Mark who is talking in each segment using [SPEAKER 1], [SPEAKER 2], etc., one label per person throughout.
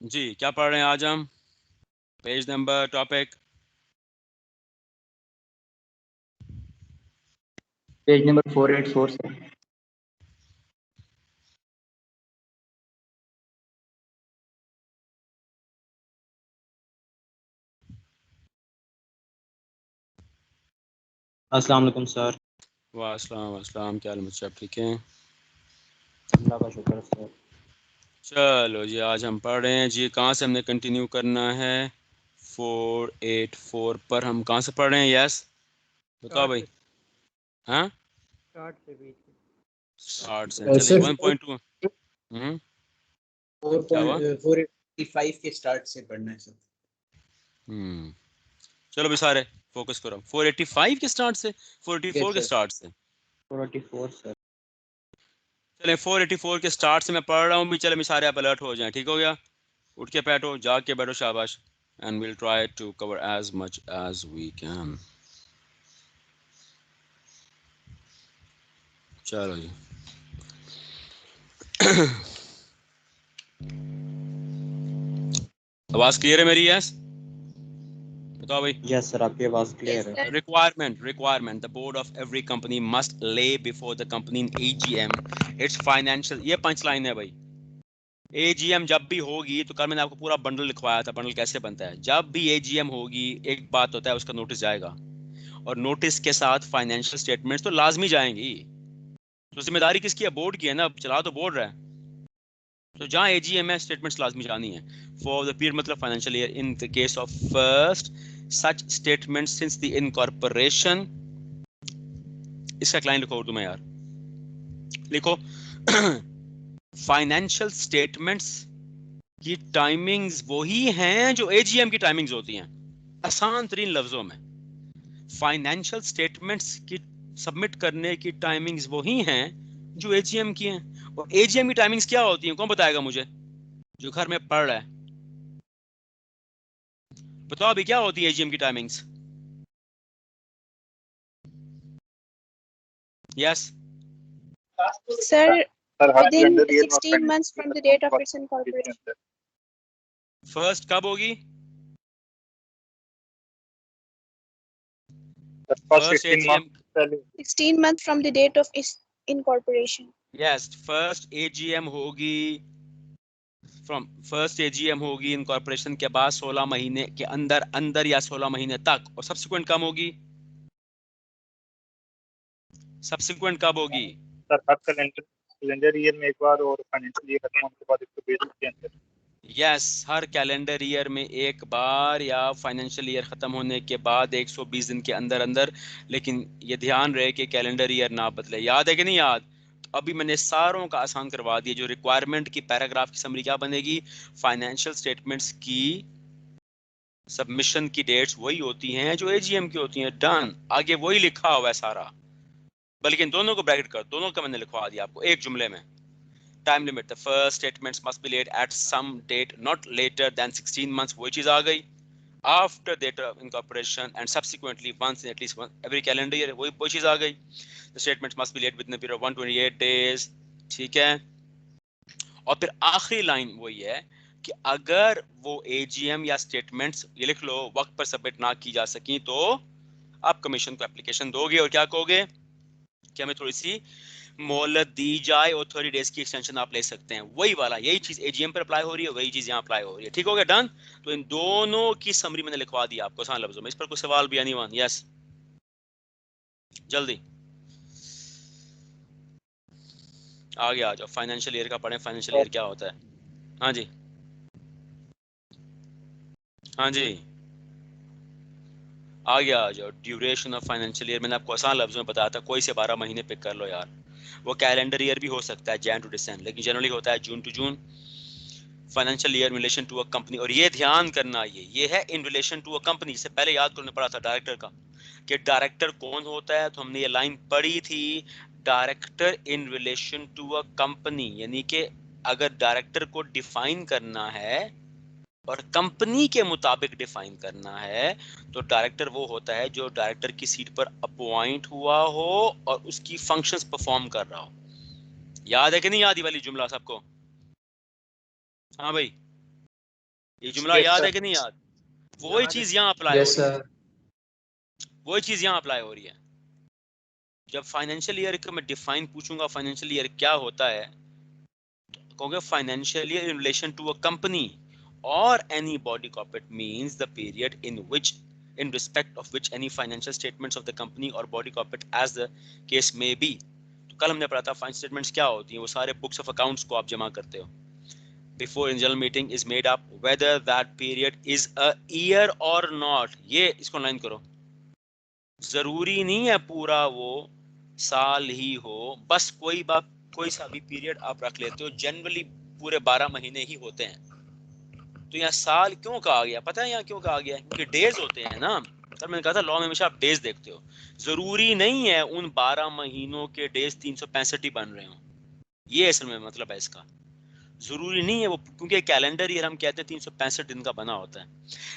[SPEAKER 1] जी क्या पढ़ रहे हैं आज हम? Page number, topic?
[SPEAKER 2] Page number 484 से। अस्सलाम वालेकुम सर।
[SPEAKER 1] वास्सलाम, क्या हाल है? सब ठीक है?
[SPEAKER 2] अल्लाह का शुक्र सर।
[SPEAKER 1] चलो जी, आज हम पढ़ रहे हैं जी। कहाँ से हमने कंटिन्यू करना है? 484 पर हम कहाँ से पढ़ रहे हैं? यस बताओ भाई। हाँ, स्टार्ट से चलिए। 1.2। क्या हुआ?
[SPEAKER 3] 4.485 के स्टार्ट से पढ़ना है सर।
[SPEAKER 1] चलो भी सारे फोकस करो। 485 के स्टार्ट से, 484 के स्टार्ट से।
[SPEAKER 2] 484 सर।
[SPEAKER 1] चले 484 के स्टार्ट से मैं पढ़ रहा हूँ भी। चले सारे आप अलर्ट हो जाएं। ठीक हो गया? उठ के बैठो, जाग के बैठो, शाबाश। And will try to cover as much as we can. चलो जी। आवाज क्लियर है मेरी? यस बताओ भाई।
[SPEAKER 2] यस सर, आपकी आवाज क्लियर है।
[SPEAKER 1] Requirement. The board of every company must lay before the company in AGM its financial। ये पंच लाइन है भाई। AGM जब भी होगी, तो कल मैंने आपको पूरा बंडल लिखवाया था, बंडल कैसे बनता है। जब भी AGM होगी, एक बात होता है, उसका नोटिस जाएगा, और नोटिस के साथ फाइनेंशियल स्टेटमेंट्स तो लाजमी जाएंगी। तो जिम्मेदारी किसकी है? बोर्ड की है ना, चला तो बोर्ड रहा है। तो जहाँ AGM है, स्टेटमेंट्स लाजमी जानी है। फॉर द पीरियड मतलब financial year, in the case of first such statement since the incorporation. इसका क्लाइन लिखो उर्दू में यार, लिखो। फाइनेंशियल स्टेटमेंट्स की टाइमिंग्स वही हैं जो AGM की टाइमिंग्स होती हैं। आसान तरीन लफ्जों में, फाइनेंशियल स्टेटमेंट्स की सबमिट करने की टाइमिंग्स वही हैं जो AGM की हैं। और AGM की टाइमिंग्स क्या होती हैं? कौन बताएगा मुझे, जो घर में पढ़ रहा है? बताओ अभी, क्या होती है AGM की timings? Yes
[SPEAKER 4] Sir, within 16 months from the date of its incorporation.
[SPEAKER 1] First कब होगी?
[SPEAKER 4] First 16 months from the date of its incorporation.
[SPEAKER 1] Yes, first AGM होगी, फ्रॉम फर्स्ट AGM होगी इनकॉर्पोरेशन के बाद 16 महीने के अंदर अंदर या 16 महीने तक। और सब्सिक्वेंट कब होगी? सब्सिक्वेंट कब होगी?
[SPEAKER 5] सर हर कैलेंडर ईयर में एक बार, और फाइनेंशियल ईयर खत्म होने के बाद 120 दिन के अंदर।
[SPEAKER 1] यस, हर कैलेंडर ईयर में एक बार, या फाइनेंशियल ईयर खत्म होने के बाद 120 दिन के अंदर अंदर। लेकिन ये ध्यान रहे कि कैलेंडर ईयर ना बदले। याद है कि नहीं याद? तो अभी मैंने सारों का आसान करवा दिया। जो रिक्वायरमेंट की पैराग्राफ की समरी क्या बनेगी? फाइनेंशियल स्टेटमेंट्स की सबमिशन की डेट्स वही होती हैं जो AGM की होती हैं। डन, आगे वही लिखा हुआ है सारा। बल्कि इन दोनों को ब्रैकेट कर, दोनों का मैंने लिखवा दिया आपको एक जुमले में। Time limit, the first statements must be laid at some date not later than 16 months. वही चीज आ गई। After date of incorporation and subsequently once in at least every calendar year. वही चीज आ गई। The statements must be laid within the period of 128 days. ठीक है। और फिर आखिरी लाइन वही है कि अगर वो AGM या स्टेटमेंट्स, ये लिख लो, वक्त पर सबमिट ना की जा सकी, तो आप कमीशन को एप्लीकेशन दोगे और क्या कहोगे कि हमें थोड़ी सी मोहलत दी जाए और 30 डेज की एक्सटेंशन आप ले सकते हैं। वही वाला, यही चीज AGM पर अप्लाई हो रही है, वही चीज यहाँ अप्लाई हो रही है। ठीक हो गया? डन। तो इन दोनों की समरी मैंने लिखवा दी आपको आसान लफ्जों में। इस पर कोई सवाल भी? एनीवन? यस जल्दी आगे आ जाओ। फाइनेंशियल ईयर का पढ़ें। फाइनेंशियल ईयर क्या होता है? हाँ जी, हाँ जी, आगे आ जाओ। ड्यूरेशन ऑफ फाइनेंशियल ईयर मैंने आपको आसान लफ्जों में बताया था। कोई से 12 महीने पिक कर लो यार। वो कैलेंडर ईयर भी हो सकता है, जैन टू डिसम्बर, लेकिन जनरली होता है June two June. Financial year in relation to a company. और ये ध्यान करना, ये है in relation to a company. से पहले याद करने पड़ा था डायरेक्टर का, कि डायरेक्टर कौन होता है। तो हमने ये लाइन पढ़ी थी, director in relation to a company. यानी कि अगर डायरेक्टर को डिफाइन करना है और कंपनी के मुताबिक डिफाइन करना है, तो डायरेक्टर वो होता है जो डायरेक्टर की सीट पर अपॉइंट हुआ हो और उसकी फंक्शंस परफॉर्म कर रहा हो। याद है कि नहीं याद ये वाली जुमला सबको? हाँ भाई, ये जुमला याद है कि नहीं याद? वही चीज यहाँ अप्लाई हो रही है, वही चीज यहाँ अप्लाई हो रही है। जब फाइनेंशियल ईयर का मैं डिफाइन पूछूंगा फाइनेंशियल ईयर क्या होता है, कहोगे financial year in relation to a company और anybody corporate means the period in which in respect of which any financial statements of the company or body corporate as the case may be। तो कल हमने पढ़ा था financial statements क्या होती हैं, वो सारे बुक्स ऑफ अकाउंट्स को आप जमा करते हो। Before in general meeting is made up whether that period is a year or not। ये इसको लाइन करो, जरूरी नहीं है पूरा वो साल ही हो, बस कोई सा भी पीरियड आप रख लेते हो, जनरली पूरे 12 महीने ही होते हैं। तो यहाँ साल क्यों कहा गया, पता है यहाँ क्यों कहा गया? क्योंकि डेज होते हैं ना। सर मैंने कहा था लॉ में हमेशा आप डेज देखते हो, जरूरी नहीं है उन 12 महीनों के डेज 365 ही बन रहे हो, ये असल में मतलब है इसका। जरूरी नहीं है वो, क्योंकि कैलेंडर ईयर हम कहते हैं 365 दिन का बना होता है,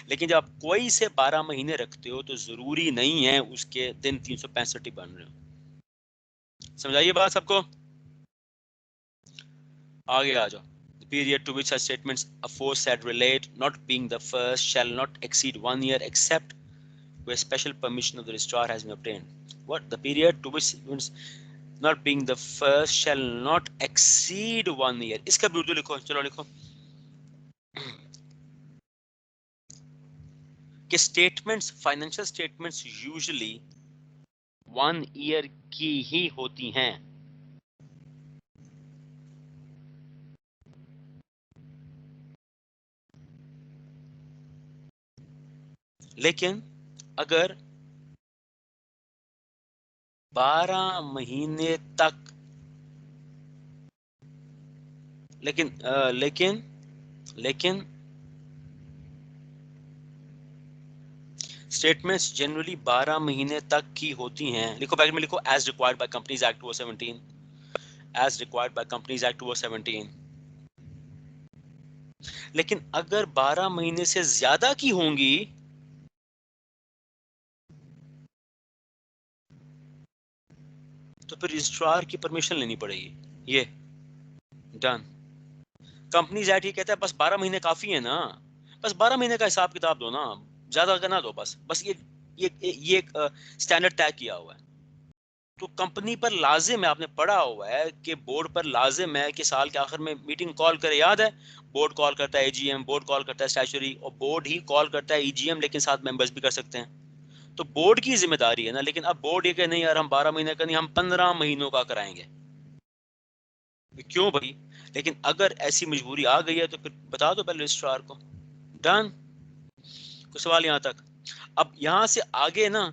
[SPEAKER 1] लेकिन जब आप कोई से 12 महीने रखते हो तो जरूरी नहीं है उसके दिन 365 ही बन रहे हो। समझाइए बात सबको, आगे आ जाओ। Period to which such statements aforesaid relate, not being the first, shall not exceed 1 year except where special permission of the registrar has been obtained। What? The period to which not being the first shall not exceed 1 year। इसका उर्दू लिखो, चलो लिखो कि statements, financial statements usually 1 year की ही होती हैं, लेकिन अगर 12 महीने तक लेकिन स्टेटमेंट्स जनरली 12 महीने तक की होती हैं। लिखो बैक में लिखो, as required by companies act 2017, as required by companies act 2017। लेकिन अगर 12 महीने से ज्यादा की होंगी तो फिर रजिस्ट्रार की परमिशन लेनी पड़ेगी। ये डन। कंपनीज एक्ट ये कहता है बस 12 महीने काफी है ना, बस 12 महीने का हिसाब किताब दो ना, ज्यादा का ना दो, बस ये एक स्टैंडर्ड तय किया हुआ है। तो कंपनी पर लाजिम है, आपने पढ़ा हुआ है कि बोर्ड पर लाजिम है कि साल के आखिर में मीटिंग कॉल करे, याद है? बोर्ड कॉल करता है एजीएम, बोर्ड कॉल करता है स्टैट्यूटरी, और बोर्ड ही कॉल करता है ईजीएम, लेकिन 7 मेंबर्स भी कर सकते हैं। तो बोर्ड की जिम्मेदारी है ना। लेकिन अब बोर्ड ये कहे नहीं यार हम 12 महीने का नहीं, हम 15 महीनों का कराएंगे। क्यों भाई? लेकिन अगर ऐसी मजबूरी आ गई है तो फिर बता दो पहले रजिस्ट्रार को। डन। कुछ सवाल यहाँ तक? अब यहाँ से आगे ना,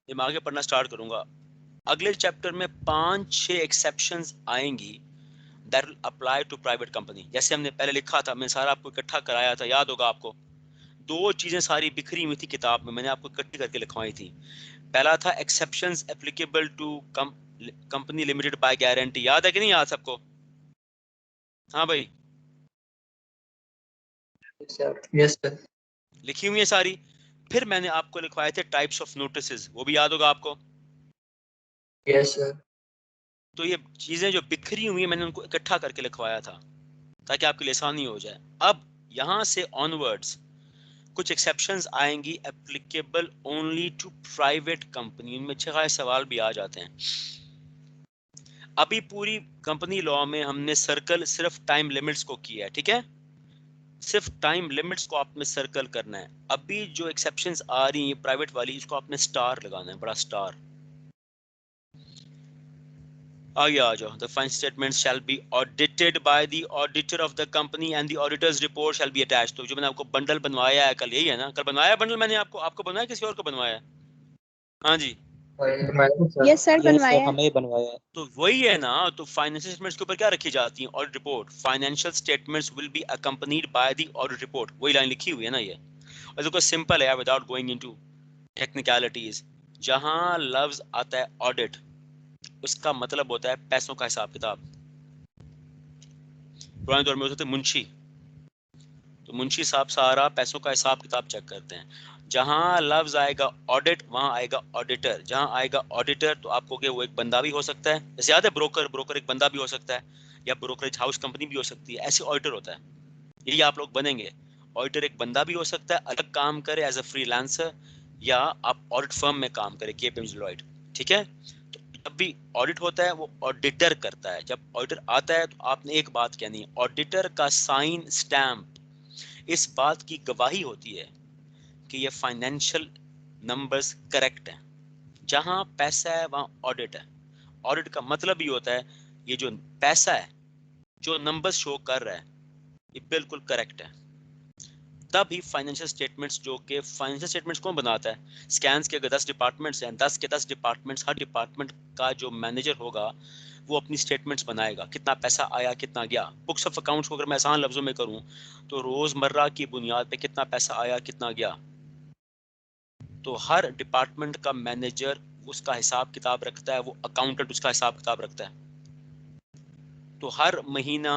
[SPEAKER 1] जब मैं आगे पढ़ना स्टार्ट करूंगा, अगले चैप्टर में 5-6 एक्सेप्शंस आएंगी that will apply to private company. जैसे हमने पहले लिखा था, मैंने सारा आपको इकट्ठा कराया था, याद होगा आपको। 2 चीजें सारी बिखरी हुई थी किताब में, मैंने आपको इकट्ठी करके लिखवाई थी। पहला था exceptions applicable to company limited by guarantee, याद है कि नहीं याद सबको? हाँ भाई,
[SPEAKER 6] यस सर,
[SPEAKER 1] लिखी हुई है सारी। फिर मैंने आपको लिखवाए थे टाइप्स ऑफ नोटिसेस, वो भी याद होगा आपको।
[SPEAKER 6] Yes sir.
[SPEAKER 1] तो ये चीजें जो बिखरी हुई है मैंने उनको इकट्ठा करके लिखवाया था ताकि आपके लिए आसानी हो जाए। अब यहां से ऑनवर्ड्स कुछ एक्सेप्शंस आएंगी applicable only to private company, उनमें अच्छे खासे सवाल भी आ जाते हैं। अभी पूरी कंपनी लॉ में हमने सर्कल सिर्फ टाइम लिमिट्स को किया है, ठीक है? सिर्फ टाइम लिमिट्स को आपने सर्कल करना है। अभी जो एक्सेप्शंस आ रही हैं प्राइवेट वाली, इसको आपने स्टार लगाना है, बड़ा स्टार। आगे आ जाओ। The financial statements shall be audited by the auditor of the company and the auditors report shall be attached. तो जो मैंने आपको बंडल बनवाया है कल, यही है ना? कल बनवाया बंडल मैंने आपको बनवाया, किसी और को बनवाया? हाँ जी,
[SPEAKER 4] यस सर, बनवाया है।
[SPEAKER 2] हमें बनवाया है।
[SPEAKER 1] तो वही है ना। तो फाइनेंशियल स्टेटमेंट्स के ऊपर क्या रखी जाती है? Audit report. Financial statements will be accompanied by the audit report, वही लाइन लिखी हुई है ना ये। और देखो सिंपल है, विदाउट गोइंग इनटू टेक्निकलिटीज। जहां लफ्ज आता है ऑडिट, उसका मतलब होता है पैसों का हिसाब किताब। पुराने दौर में होते थे मुंशी, तो मुंशी साहब सारा पैसों का हिसाब किताब चेक करते हैं। जहां लफ्ज आएगा ऑडिट, वहां आएगा ऑडिटर। जहां आएगा ऑडिटर तो आपको कि वो एक बंदा भी हो सकता है, जैसे याद है ब्रोकर एक बंदा भी हो सकता है, या ब्रोकरेज हाउस कंपनी भी हो सकती है, ऐसे ऑडिटर होता है। यही आप लोग बनेंगे। ऑडिटर एक बंदा भी हो सकता है, अलग काम करे एज अ फ्रीलांसर, या आप ऑडिट फर्म में काम करें, केपीएमजी डेलॉयट, ठीक है। तो जब भी ऑडिट होता है वो ऑडिटर करता है। जब ऑडिटर आता है तो आपने एक बात कहनी है, ऑडिटर का साइन स्टैम्प इस बात की गवाही होती है कि ये फाइनेंशियल नंबर्स करेक्ट हैं। जहां पैसा है वहां ऑडिट है। ऑडिट का मतलब ये होता है ये जो पैसा है, जो नंबर्स शो कर रहा है, ये बिल्कुल करेक्ट है। तब ही फाइनेंशियल स्टेटमेंट्स, जो कि फाइनेंशियल स्टेटमेंट्स कौन बनाता है, स्कैन्स के अगर 10 डिपार्टमेंट्स हैं, 10 के 10 डिपार्टमेंट्स, हर डिपार्टमेंट का जो मैनेजर होगा वो अपनी स्टेटमेंट्स बनाएगा, कितना पैसा आया कितना गया। बुक्स ऑफ अकाउंट्स को अगर मैं आसान लफ्जों में करूं तो रोजमर्रा की बुनियाद पे कितना पैसा आया कितना गया। तो हर डिपार्टमेंट का मैनेजर उसका हिसाब किताब रखता है, वो अकाउंटेंट उसका हिसाब किताब रखता है। तो हर महीना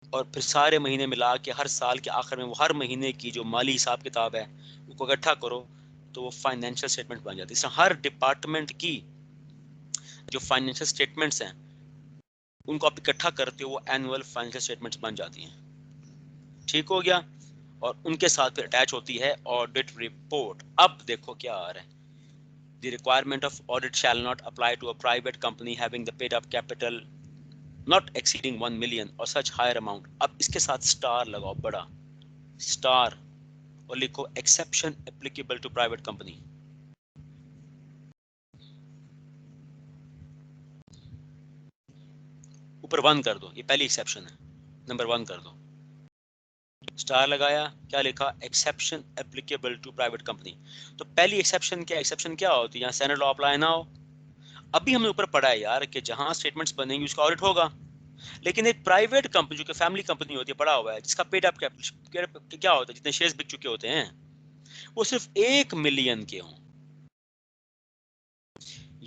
[SPEAKER 1] और फिर सारे महीने मिला के हर साल के आखिर में वो हर महीने की जो माली हिसाब किताब है उसको इकट्ठा करो तो वो फाइनेंशियल स्टेटमेंट बन जाती है। इसमें हर डिपार्टमेंट की जो फाइनेंशियल स्टेटमेंट्स हैं उनको आप इकट्ठा करते हो, वो एनुअल फाइनेंशियल स्टेटमेंट्स बन जाती हैं। ठीक हो गया। और उनके साथ फिर अटैच होती है ऑडिट रिपोर्ट। अब देखो क्या आ रहा है, the requirement of audit shall not apply to a private company having the paid up capital not exceeding 1 million or such higher amount। अब इसके साथ स्टार लगाओ, बड़ा स्टार, और लिखो exception applicable to private company। ऊपर 1 कर दो, ये पहली एक्सेप्शन है, नंबर 1 कर दो, स्टार लगाया, क्या लिखा, exception applicable to private company। तो पहली एक्सेप्शन क्या, एक्सेप्शन क्या होती है, यहाँ स्टैंडर्ड लॉ अप्लाई ना हो। अभी हमने ऊपर पढ़ा है यार कि जहां स्टेटमेंट्स बनेंगी उसका ऑडिट होगा, लेकिन एक प्राइवेट कंपनी जो कि फैमिली कंपनी होती है, पड़ा हुआ है, जिसका पेड अप कैपिटल क्या होता है, जितने शेयर्स बिक चुके होते हैं वो सिर्फ 1 मिलियन के हों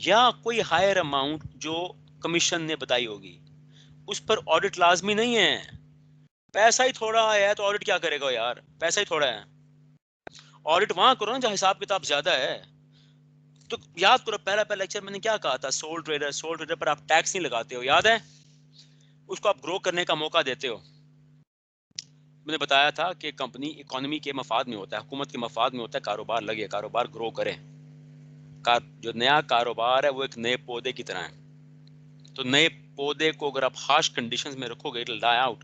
[SPEAKER 1] या कोई हायर अमाउंट जो कमीशन ने बताई होगी, उस पर ऑडिट लाजमी नहीं है। पैसा ही थोड़ा आया है तो ऑडिट क्या करेगा यार, पैसा ही थोड़ा है। ऑडिट वहां करो ना जहां हिसाब किताब ज्यादा है। तो याद करो पहला लेक्चर मैंने क्या कहा था, सोल ट्रेडर पर आप टैक्स नहीं लगाते हो, याद है, उसको आप ग्रो करने का मौका देते हो। मैंने बताया था कि कंपनी इकोनॉमी के मफाद में होता है, हुकूमत के मफाद में होता है, कारोबार लगे, कारोबार ग्रो करे। जो नया कारोबार है वो एक नए पौधे की तरह है। तो नए पौधे को अगर आप हार्श कंडीशंस में रखोगे it will die out.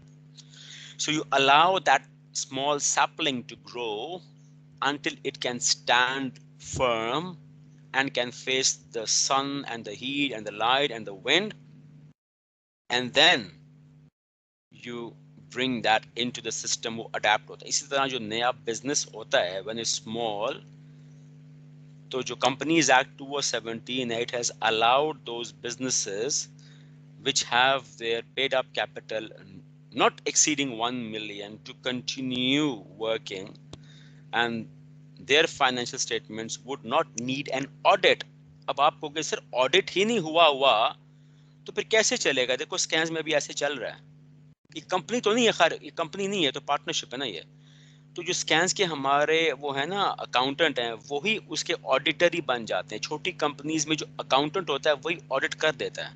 [SPEAKER 1] So you allow that small sapling to grow until it can stand firm and can face the sun and the heat and the light and the wind, and then you bring that into the system, वो adapt होता है। इसी तरह जो नया business होता है when it's small, तो जो Companies Act 2017 it has allowed those businesses which have their paid up capital not exceeding 1 million to continue working, and their financial statements would not need an audit। अब आपको अगर सिर्फ audit ही नहीं हुआ तो फिर कैसे चलेगा। देखो स्कैम्स में भी ऐसे चल रहा है, ये कंपनी तो नहीं है, खैर ये कंपनी नहीं है तो पार्टनरशिप है ना ये। तो जो स्कैम्स के हमारे वो है ना अकाउंटेंट हैं, वही उसके ऑडिटर ही बन जाते हैं। छोटी कंपनीज में जो अकाउंटेंट होता है वही ऑडिट कर देता है,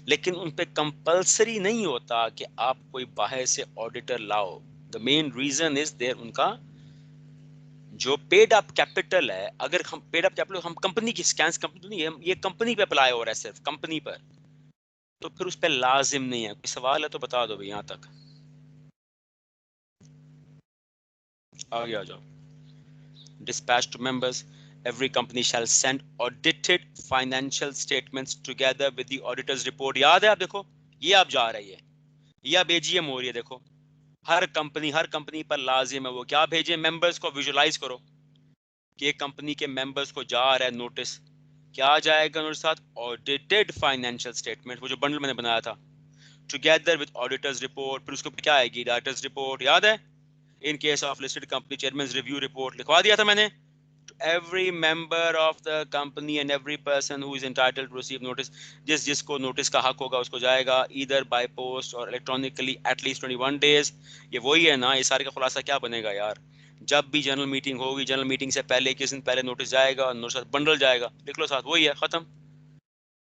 [SPEAKER 1] लेकिन उन पे कंपलसरी नहीं होता कि आप कोई बाहर से ऑडिटर लाओ। The main reason is there उनका जो पेड अप कैपिटल है। अगर हम पेड अप कैपिटल, हम कंपनी की स्कैम्स कंपनी नहीं है, ये कंपनी पे अप्लाई हो रहा है, सिर्फ कंपनी पर, तो फिर उस पर लाजिम नहीं है। कोई सवाल है तो बता दो भाई, यहाँ तक आगे आ जाओ। Dispatch to members, every company shall send audited financial statements together with the auditor's report। याद है आप देखो, ये आप जा रही है, ये अब एजीएम हो रही है। देखो हर कंपनी पर लाजिम है वो क्या भेजे, मेंबर्स को विजुलाइज करो कि एक कंपनी के मेंबर्स को जा रहा है नोटिस, क्या जाएगा उनके साथ, ऑडिटेड फाइनेंशियल स्टेटमेंट, वो जो बंडल मैंने बनाया था, टुगेदर विद ऑडिटर्स रिपोर्ट। फिर उसको क्या आएगी, डायरेक्टर्स रिपोर्ट, याद है, इन case of listed company chairman review report लिखवा दिया था मैंने। To every member of the company and every person who is entitled to receive notice, जिसको नोटिस का हक होगा उसको जाएगा, either by post or electronically at least 21 days। ये वही है ना, ये सारे का खुलासा क्या बनेगा यार, जब भी जनरल मीटिंग होगी, जनरल मीटिंग से पहले किस दिन पहले नोटिस जाएगा और नोटिस बंडल जाएगा, लिख लो साथ, वही है, खत्म।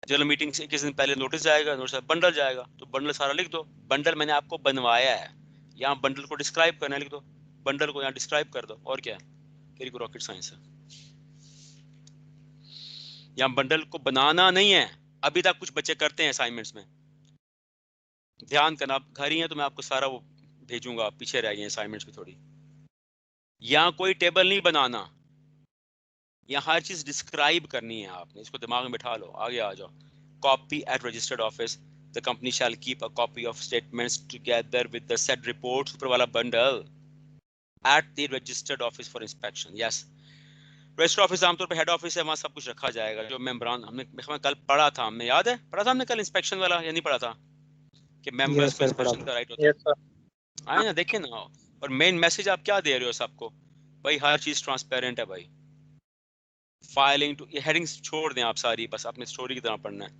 [SPEAKER 1] जनरल मीटिंग से किस दिन पहले नोटिस जाएगा, नोटिस बंडल जाएगा, तो बंडल सारा लिख दो। बंडल मैंने आपको बनवाया है, यहाँ बंडल को डिस्क्राइब करना है, लिख दो बंडल को यहाँ डिस्क्राइब कर दो, और क्या है, तेरी को रॉकेट साइंस है। यहाँ बंडल को बनाना नहीं है, अभी तक कुछ बच्चे करते हैं असाइनमेंट्स में, ध्यान करना। आप घर ही हैं तो मैं आपको सारा वो भेजूंगा, आप पीछे रह गए असाइनमेंट्स में थोड़ी। यहाँ कोई टेबल नहीं बनाना, यहाँ हर चीज डिस्क्राइब करनी है आपने, इसको दिमाग में बिठा लो। आगे आ जाओ। Copy eight registered office, the company shall keep a copy of statements together with the said reports, ऊपर वाला bundle, at the registered office for inspection. Yes, registered office आमतौर पर हेड ऑफिस है, वहाँ सब कुछ रखा जाएगा। जो मेम्बरान हमने कल पढ़ा था, हमें याद है, पढ़ा था हमने कल इंस्पेक्शन वाला, या नहीं पढ़ा था कि मेंबर्स को इंस्पेक्शन का राइट होता है?
[SPEAKER 5] Yes sir.
[SPEAKER 1] आए ना, देखे ना। और मेन मैसेज आप क्या दे रहे हो सबको भाई, हर चीज ट्रांसपेरेंट है भाई। फाइलिंग टू, ये हेडिंग्स छोड़ दें आप सारी, बस आपने स्टोरी की तरह पढ़ना है।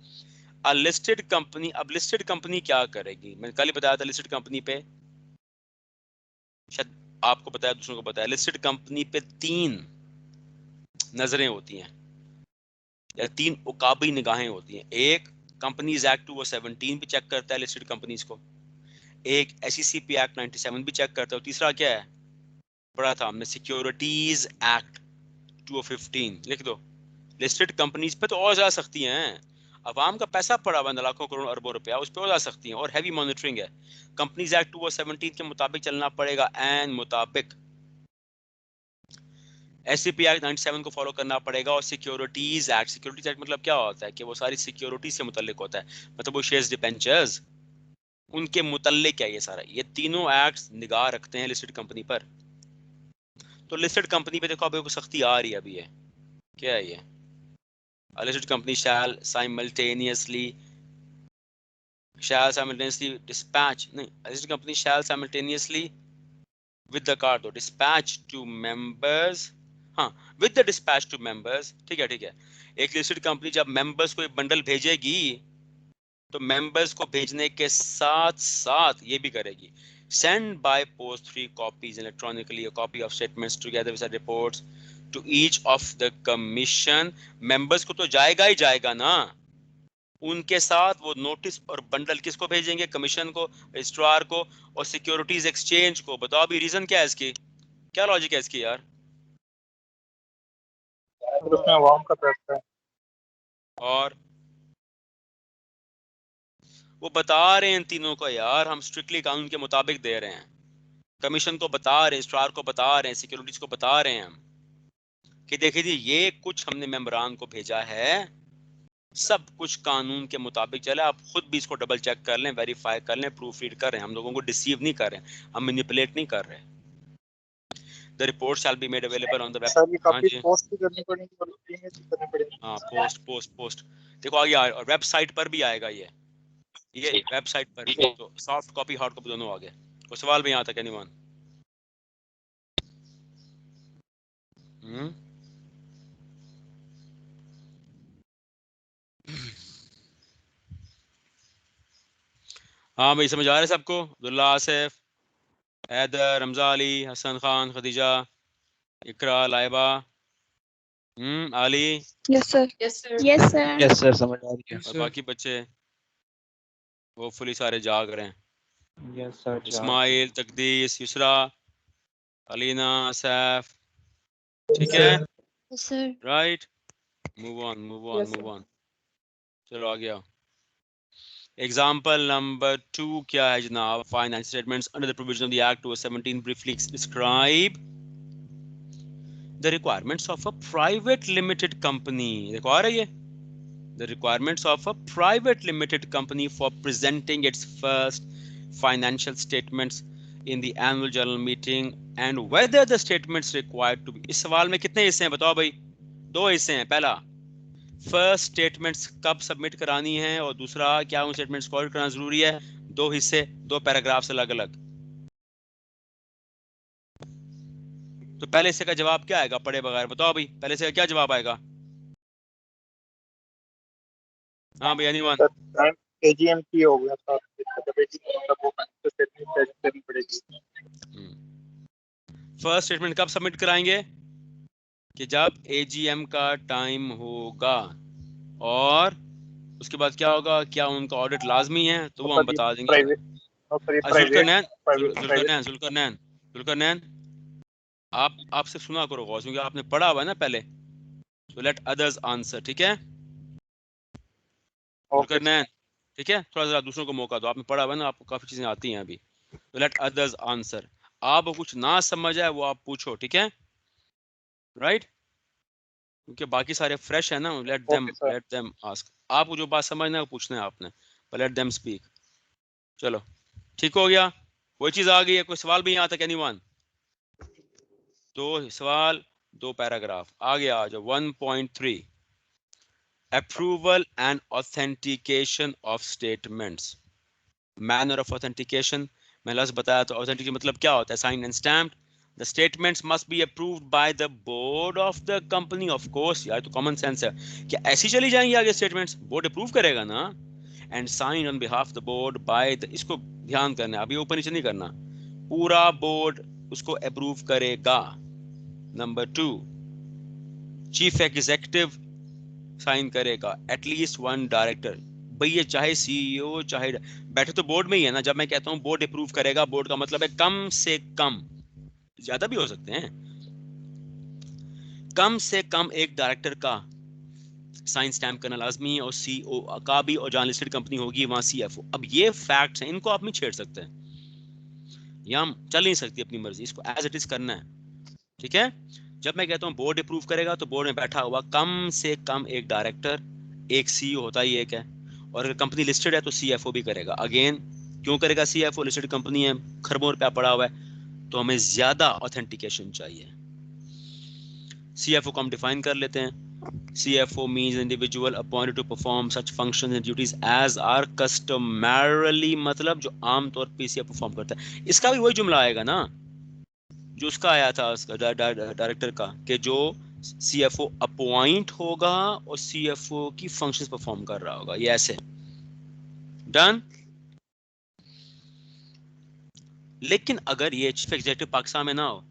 [SPEAKER 1] अ लिस्टेड कंपनी, अब लिस्टेड कंपनी क्या करेगी, मैंने कल ही बताया था लिस्टेड कंपनी पे, शायद आपको बताया, दूसरों को बताया, लिस्टेड कंपनी पे 3 नजरें होती हैं या 3 उकाबी निगाहें होती हैं। एक कंपनीज एक्ट 2017 भी चेक करता है लिस्टेड कंपनीज को, एक SECP एक्ट 97 भी चेक करता है, और तीसरा क्या है, पढ़ा था हमने, सिक्योरिटीज एक्ट 2015। लिख दो। लिस्टेड कंपनीज पे तो और जा सकती हैं, अवाम का पैसा पड़ा हुआ है लाखों करोड़ अरबों रुपया, उस पर हो जा सकती हैं, और हैवी मॉनिटरिंग है। कंपनीज एक्ट 2017 के मुताबिक चलना पड़ेगा, एन मुताबिक। SCP एक्ट 97 को फॉलो करना पड़ेगा, और सिक्योरिटीज एक्ट मतलब क्या होता है कि वो सारी सिक्योरिटी से मुतल्लिक होता है, मतलब वो शेयर्स डिबेंचर्स उनके मुतल्लिक है ये सारा। ये तीनों एक्ट्स निगाह रखते हैं लिस्टेड कंपनी पर। तो लिस्टेड कंपनी पे देखो अभी सख्ती आ रही है, अभी है क्या है ये, a listed company shall simultaneously dispatch, नहीं, a listed company shall simultaneously with the card दो, dispatch to members, हाँ, with the dispatch to members, ठीक है ठीक है। एक लिस्टेड कंपनी जब मेंबर्स को एक बंडल भेजेगी तो मेंबर्स को भेजने के साथ साथ ये भी करेगी, send by post 3 copies electronically a copy of statements together with the reports to each of the commission। Members को तो जाएगा ही जाएगा ना, उनके साथ वो नोटिस और बंडल किसको भेजेंगे, कमीशन को, रजिस्ट्रार को, और सिक्योरिटीज एक्सचेंज को। बताओ अभी रीजन क्या है इसकी, क्या लॉजिक है इसकी यार?
[SPEAKER 5] उसमें अवाम का पैसा है।
[SPEAKER 1] और वो बता रहे हैं इन तीनों को यार, हम स्ट्रिक्टली कानून के मुताबिक दे रहे हैं, कमीशन को बता रहे हैं, रजिस्ट्रार को बता रहे हैं, सिक्योरिटीज को बता रहे हैं हम कि देखिए जी ये कुछ हमने मेंबरान को भेजा है, सब कुछ कानून के मुताबिक चले। आप खुद भी इसको डबल चेक कर लें, वेरीफाई कर लें, प्रूफ रीड कर रहे हैं, हम लोगों को डिसीव नहीं कर रहे हैं, हम मैनिपुलेट नहीं कर रहे। The report shall be made available on the web.
[SPEAKER 5] Sir ये
[SPEAKER 1] हाँ
[SPEAKER 5] काफी
[SPEAKER 1] जी,
[SPEAKER 5] पोस्ट भी करनी पड़ेगी और ईमेल भी करनी पड़ेगी।
[SPEAKER 1] हाँ, पोस्ट देखो आगे और वेबसाइट पर भी आएगा ये वेबसाइट पर भी, तो सॉफ्ट कॉपी हार्ड कॉपी दोनों आ गए। कोई सवाल भी यहाँ तक एनीवन? हाँ भाई, समझ आ रहा है सबको? अब्दुल्ला, आसिफ, हैदर, रमजा अली, हसन खान, खदीजा, इकरा, लाइबा, आली,
[SPEAKER 4] Yes, sir. Yes, sir. Yes, sir.
[SPEAKER 2] Yes sir, समझ आ रही
[SPEAKER 1] और बाकी बच्चे होपफुली सारे जाग रहे हैं।
[SPEAKER 2] है। Yes sir.
[SPEAKER 1] इस्माइल, तकदीस, युसरा, अलीना, सैफ, ठीक है,
[SPEAKER 4] Yes, sir.
[SPEAKER 1] Right. Move on
[SPEAKER 4] Yes, sir.
[SPEAKER 1] चलो आ गया। एग्जाम्पल नंबर 2 क्या है जनाब? Financial statements under the provision of the act 2017 briefly describe the requirements of a private limited company। देखो आ रही है, the requirements of a private limited company for presenting its first financial statements in the annual general meeting and whether the statements required to be। इस सवाल में कितने हिस्से हैं बताओ भाई? 2 हिस्से हैं। पहला, फर्स्ट स्टेटमेंट्स कब सबमिट करानी है, और दूसरा क्या उन स्टेटमेंट्स को ऑडिट करना जरूरी है। 2 हिस्से, 2 पैराग्राफ्स अलग अलग। तो पहले हिस्से का जवाब क्या आएगा पढ़े बगैर? बताओ भाई, पहले हिस्से का क्या जवाब आएगा? हाँ भाई, एनीवन?
[SPEAKER 5] AGM की हो गया था, मतलब वो स्टेटमेंट करनी पड़ेगी।
[SPEAKER 1] फर्स्ट स्टेटमेंट कब सबमिट कराएंगे? कि जब AGM का टाइम होगा। और उसके बाद क्या होगा? क्या उनका ऑडिट लाजमी है? तो वो हम बता देंगे। जुल्करनैन, आप सिर्फ सुना करो गौर से, क्योंकि आपने पढ़ा हुआ है ना पहले। तो लेट अदर्स आंसर, ठीक है
[SPEAKER 5] ओके
[SPEAKER 1] करना है, ठीक है। थोड़ा सा दूसरों को मौका दो, आपने पढ़ा हुआ है ना, आपको काफी चीजें आती हैं अभी। तो लेट अदर्स आंसर, आप कुछ ना समझ आए वो आप पूछो, ठीक है, राइट, क्योंकि बाकी सारे फ्रेश है ना।
[SPEAKER 5] Okay sir.
[SPEAKER 1] Let them ask, आपको जो बात समझना है वो पूछना है आपने, पर लेट देम स्पीक। चलो ठीक हो गया, कोई चीज आ गई है, कोई सवाल भी यहाँ तक एनीवन? दो सवाल, दो पैराग्राफ, आगे आ जाओ। 1.3 approval and authentication of statements. Manner of authentication मैंने लास्ट बताया। तो ऑथेंटिकेशन मतलब क्या होता है? Sign and stamped. The statements must be approved by the board of the company. Of course यार, तो कॉमन सेंस है, क्या ऐसी चली जाएंगी आगे स्टेटमेंट्स? बोर्ड अप्रूव करेगा ना। And sign on behalf the board by the, इसको ध्यान करना है, अभी ऊपर नीचे नहीं करना, पूरा बोर्ड उसको अप्रूव करेगा। नंबर 2, चीफ एग्जीक्यूटिव साइन करेगा, एटलीस्ट वन डायरेक्टर। भाई ये चाहे सीईओ चाहे बैठे तो बोर्ड में ही है ना। जब मैं कहता हूं बोर्ड अप्रूव करेगा, बोर्ड का मतलब है कम से कम, ज्यादा भी हो सकते हैं, कम से कम एक डायरेक्टर का साइन स्टैम्प करना लाजमी है, और सीईओ का भी, और जहां लिस्टेड कंपनी होगी वहां सीएफओ। अब ये फैक्ट्स हैं, इनको आप नहीं छेड़ सकते, या हम चल नहीं सकती अपनी मर्जी, इसको एज इट इज करना है, ठीक है। जब मैं कहता हूं बोर्ड अप्रूव करेगा, तो बोर्ड में बैठा हुआ कम से कम एक डायरेक्टर, एक सीईओ होता ही एक है, और अगर कंपनी लिस्टेड है तो सीएफओ भी करेगा। अगेन क्यों करेगा सीएफओ? लिस्टेड कंपनी है, खरबों रुपया पड़ा हुआ है, तो हमें ज्यादा ऑथेंटिकेशन चाहिए। सीएफओ को हम डिफाइन कर लेते हैं। CFO means individual appointed to perform such functions and duties as are customarily, मतलब जो आम तौर पे CFO परफॉर्म करता है। इसका भी वही जुमला आएगा ना जो उसका आया था, उसका डायरेक्टर का, कि जो CFO अपॉइंट होगा और CFO की फंक्शंस परफॉर्म कर रहा होगा, ये ऐसे। डन। लेकिन अगर ये चीफ एग्जीक्यूटिव पाकिस्तान में ना हो,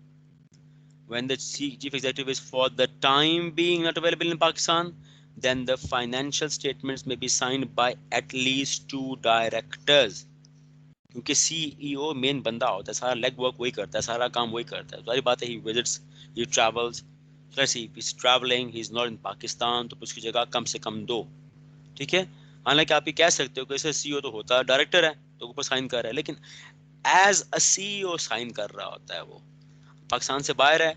[SPEAKER 1] when the chief executive is for the time being not available in Pakistan, then the financial statements may be signed by at least 2 directors, क्योंकि सीईओ मेन बंदा होता है, सारा लेग वर्क वही करता है, सारा काम वही करता है। सारी बात है, he visits, he travels, he is travelling, he is not in Pakistan, तो उसकी जगह कम से कम 2, ठीक है। हालांकि आप ये कह सकते हो कि ऐसे सीईओ तो होता है, डायरेक्टर है तो ऊपर साइन कर रहा है, लेकिन एज अ सीईओ साइन कर रहा होता है वो। पाकिस्तान से बाहर है